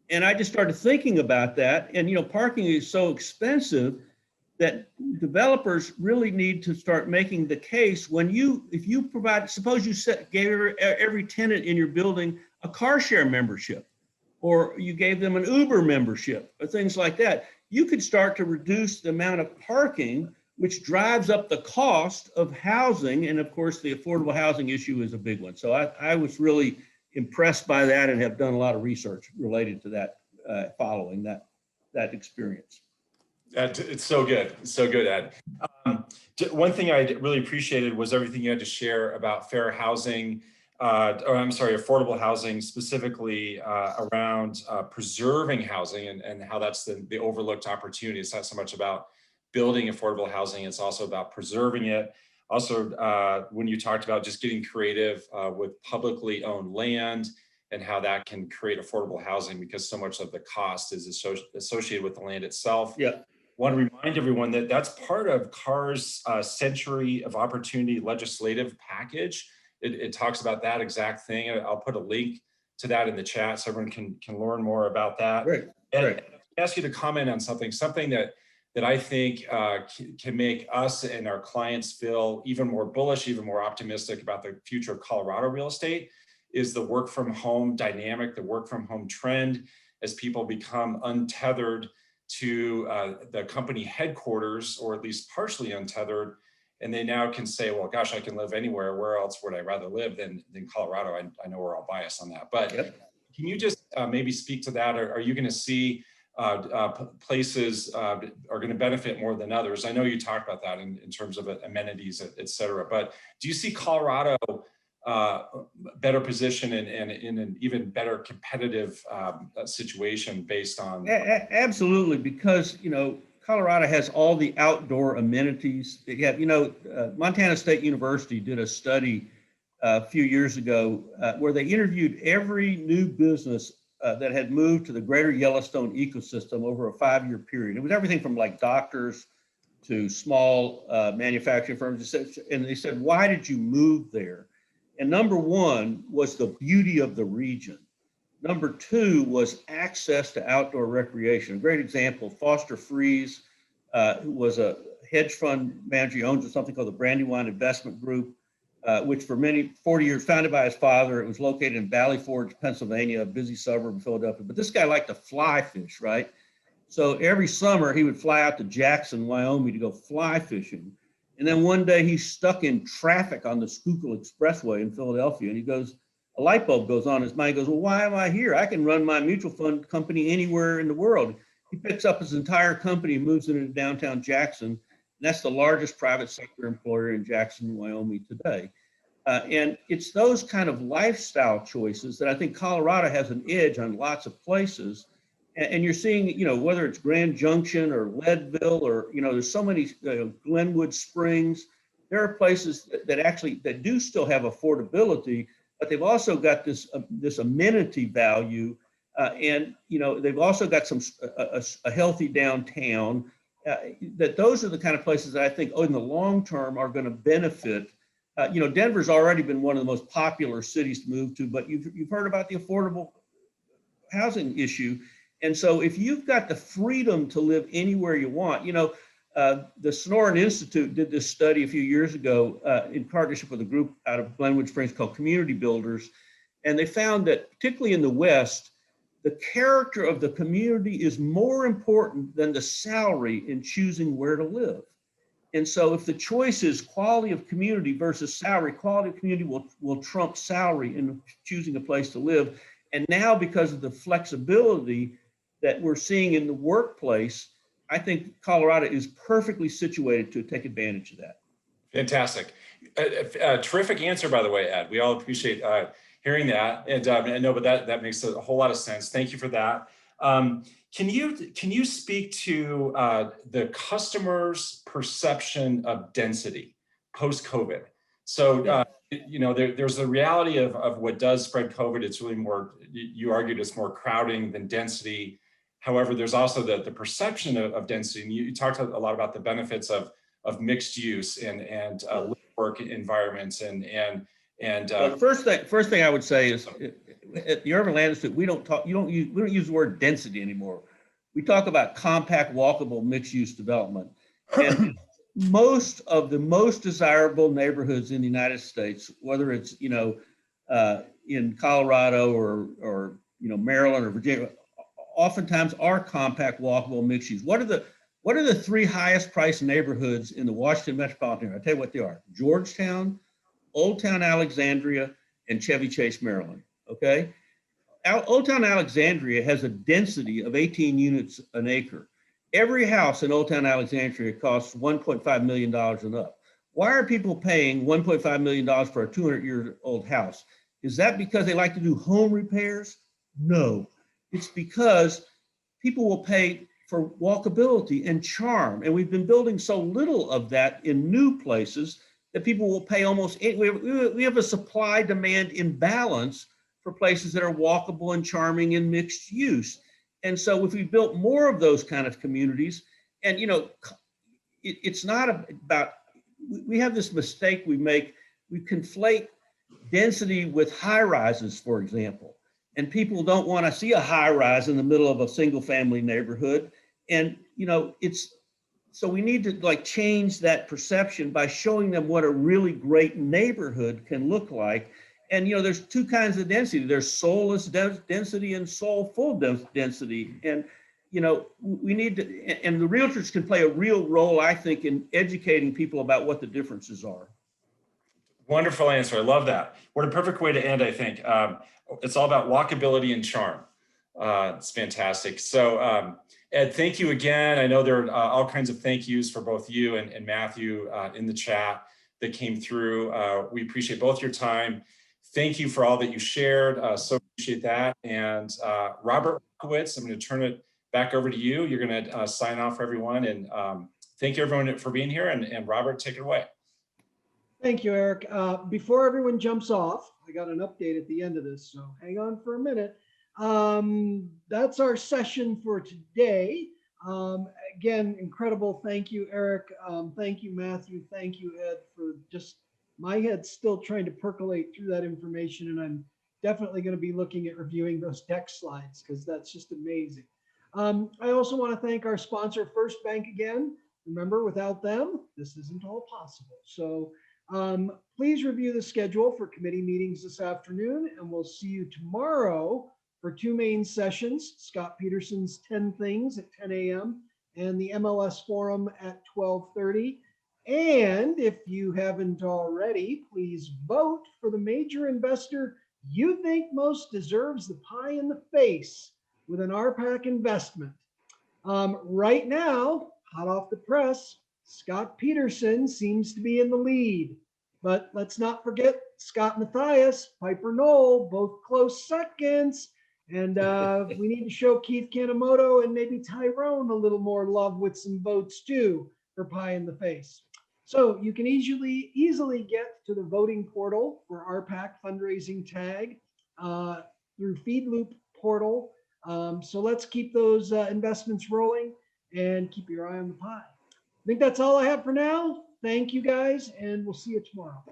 And I just started thinking about that. And, you know, parking is so expensive that developers really need to start making the case if you provide, suppose you gave every tenant in your building a car share membership, or you gave them an Uber membership, or things like that. You could start to reduce the amount of parking, which drives up the cost of housing. And of course, the affordable housing issue is a big one. So I was really impressed by that and have done a lot of research related to that, following that experience. It's so good. It's so good, Ed. One thing I really appreciated was everything you had to share about fair housing, affordable housing, specifically around preserving housing and how that's the overlooked opportunity. It's not so much about building affordable housing, it's also about preserving it. Also, when you talked about just getting creative with publicly owned land and how that can create affordable housing, because so much of the cost is associated with the land itself. Yeah. Want to remind everyone that that's part of CAR's Century of Opportunity legislative package. It talks about that exact thing. I'll put a link to that in the chat so everyone can learn more about that. Great. And Great. I ask you to comment on something that I think can make us and our clients feel even more bullish, even more optimistic about the future of Colorado real estate, is the work from home dynamic, the work from home trend, as people become untethered to the company headquarters, or at least partially untethered. And they now can say, well, gosh, I can live anywhere. Where else would I rather live than Colorado? I know we're all biased on that, but Yep. Can you just maybe speak to that? Or are you going to see places are going to benefit more than others? I know you talked about that in terms of amenities, et cetera, but do you see Colorado better position and in an even better competitive situation based on? Absolutely, because, you know, Colorado has all the outdoor amenities. Montana State University did a study a few years ago where they interviewed every new business that had moved to the greater Yellowstone ecosystem over a 5-year period. It was everything from like doctors to small manufacturing firms. And they said, why did you move there? And number one was the beauty of the region. Number two was access to outdoor recreation. A great example, Foster Freeze, who was a hedge fund manager. He owns something called the Brandywine Investment Group, which for 40 years, founded by his father. It was located in Valley Forge, Pennsylvania, a busy suburb of Philadelphia. But this guy liked to fly fish, right? So every summer he would fly out to Jackson, Wyoming to go fly fishing. And then one day he's stuck in traffic on the Schuylkill Expressway in Philadelphia. And he goes, a light bulb goes on his mind. He goes, well, why am I here? I can run my mutual fund company anywhere in the world. He picks up his entire company and moves it into downtown Jackson. And that's the largest private sector employer in Jackson, Wyoming today. And it's those kind of lifestyle choices that I think Colorado has an edge on lots of places. And you're seeing, you know, whether it's Grand Junction or Leadville or, you know, there's so many, Glenwood Springs, there are places that do still have affordability, but they've also got this amenity value. And, you know, they've also got a healthy downtown. That those are the kind of places that I think, in the long term are going to benefit. You know, Denver's already been one of the most popular cities to move to, but you've heard about the affordable housing issue. And so if you've got the freedom to live anywhere you want, you know, the Sonoran Institute did this study a few years ago in partnership with a group out of Glenwood Springs called Community Builders. And they found that particularly in the West, the character of the community is more important than the salary in choosing where to live. And so if the choice is quality of community versus salary, quality of community will trump salary in choosing a place to live. And now because of the flexibility that we're seeing in the workplace, I think Colorado is perfectly situated to take advantage of that. Fantastic. Terrific answer, by the way, Ed. We all appreciate hearing that. And I know, but that makes a whole lot of sense. Thank you for that. Can you speak to the customer's perception of density post-COVID? So, you know, there's the reality of what does spread COVID. It's really more, you argued it's more crowding than density. However, there's also the perception of density. And you talked a lot about the benefits of mixed use and work environments Well, the first thing I would say is at the Urban Land Institute, we don't use the word density anymore. We talk about compact, walkable, mixed-use development. And most of the most desirable neighborhoods in the United States, whether it's, you know, in Colorado or you know, Maryland or Virginia, oftentimes are compact, walkable, mixed-use. What are the three highest priced neighborhoods in the Washington metropolitan area? I'll tell you what they are: Georgetown, Old Town Alexandria, and Chevy Chase, Maryland. Okay. Old Town Alexandria has a density of 18 units an acre. Every house in Old Town Alexandria costs $1.5 million and up. Why are people paying $1.5 million for a 200-year-old house? Is that because they like to do home repairs? No, it's because people will pay for walkability and charm. And we've been building so little of that in new places that people will pay almost, we have a supply-demand imbalance for places that are walkable and charming and mixed use. And so if we built more of those kind of communities, and you know, it's not about, we have this mistake we make, we conflate density with high rises, for example. And people don't want to see a high rise in the middle of a single family neighborhood. And you know, so we need to like change that perception by showing them what a really great neighborhood can look like. And you know, there's two kinds of density. There's soulless density and soulful density. And you know, we need to, and the realtors can play a real role, I think, in educating people about what the differences are. Wonderful answer. I love that. What a perfect way to end, I think. It's all about walkability and charm. It's fantastic. So Ed, thank you again. I know there are all kinds of thank yous for both you and Matthew in the chat that came through. We appreciate both your time. Thank you for all that you shared. So appreciate that. And Robert Markowitz, I'm going to turn it back over to you. You're going to sign off for everyone. And thank you everyone for being here. And Robert, take it away. Thank you, Eric. Before everyone jumps off, I got an update at the end of this, so hang on for a minute. That's our session for today. Again, incredible. Thank you, Eric. Thank you, Matthew. Thank you, Ed, for just, my head's still trying to percolate through that information, and I'm definitely going to be looking at reviewing those deck slides because that's just amazing. I also want to thank our sponsor, First Bank, again. Remember, without them, this isn't all possible. So please review the schedule for committee meetings this afternoon, and we'll see you tomorrow for two main sessions: Scott Peterson's 10 Things at 10 a.m. and the MLS Forum at 12:30. And if you haven't already, please vote for the major investor you think most deserves the pie in the face with an RPAC investment. Right now, hot off the press, Scott Peterson seems to be in the lead. But let's not forget Scott Matthias, Piper Knoll, both close seconds. And we need to show Keith Kanemoto and maybe Tyrone a little more love with some votes too for pie in the face. So you can easily get to the voting portal for RPAC fundraising tag through FeedLoop portal. So let's keep those investments rolling and keep your eye on the pie. I think that's all I have for now. Thank you guys, and we'll see you tomorrow.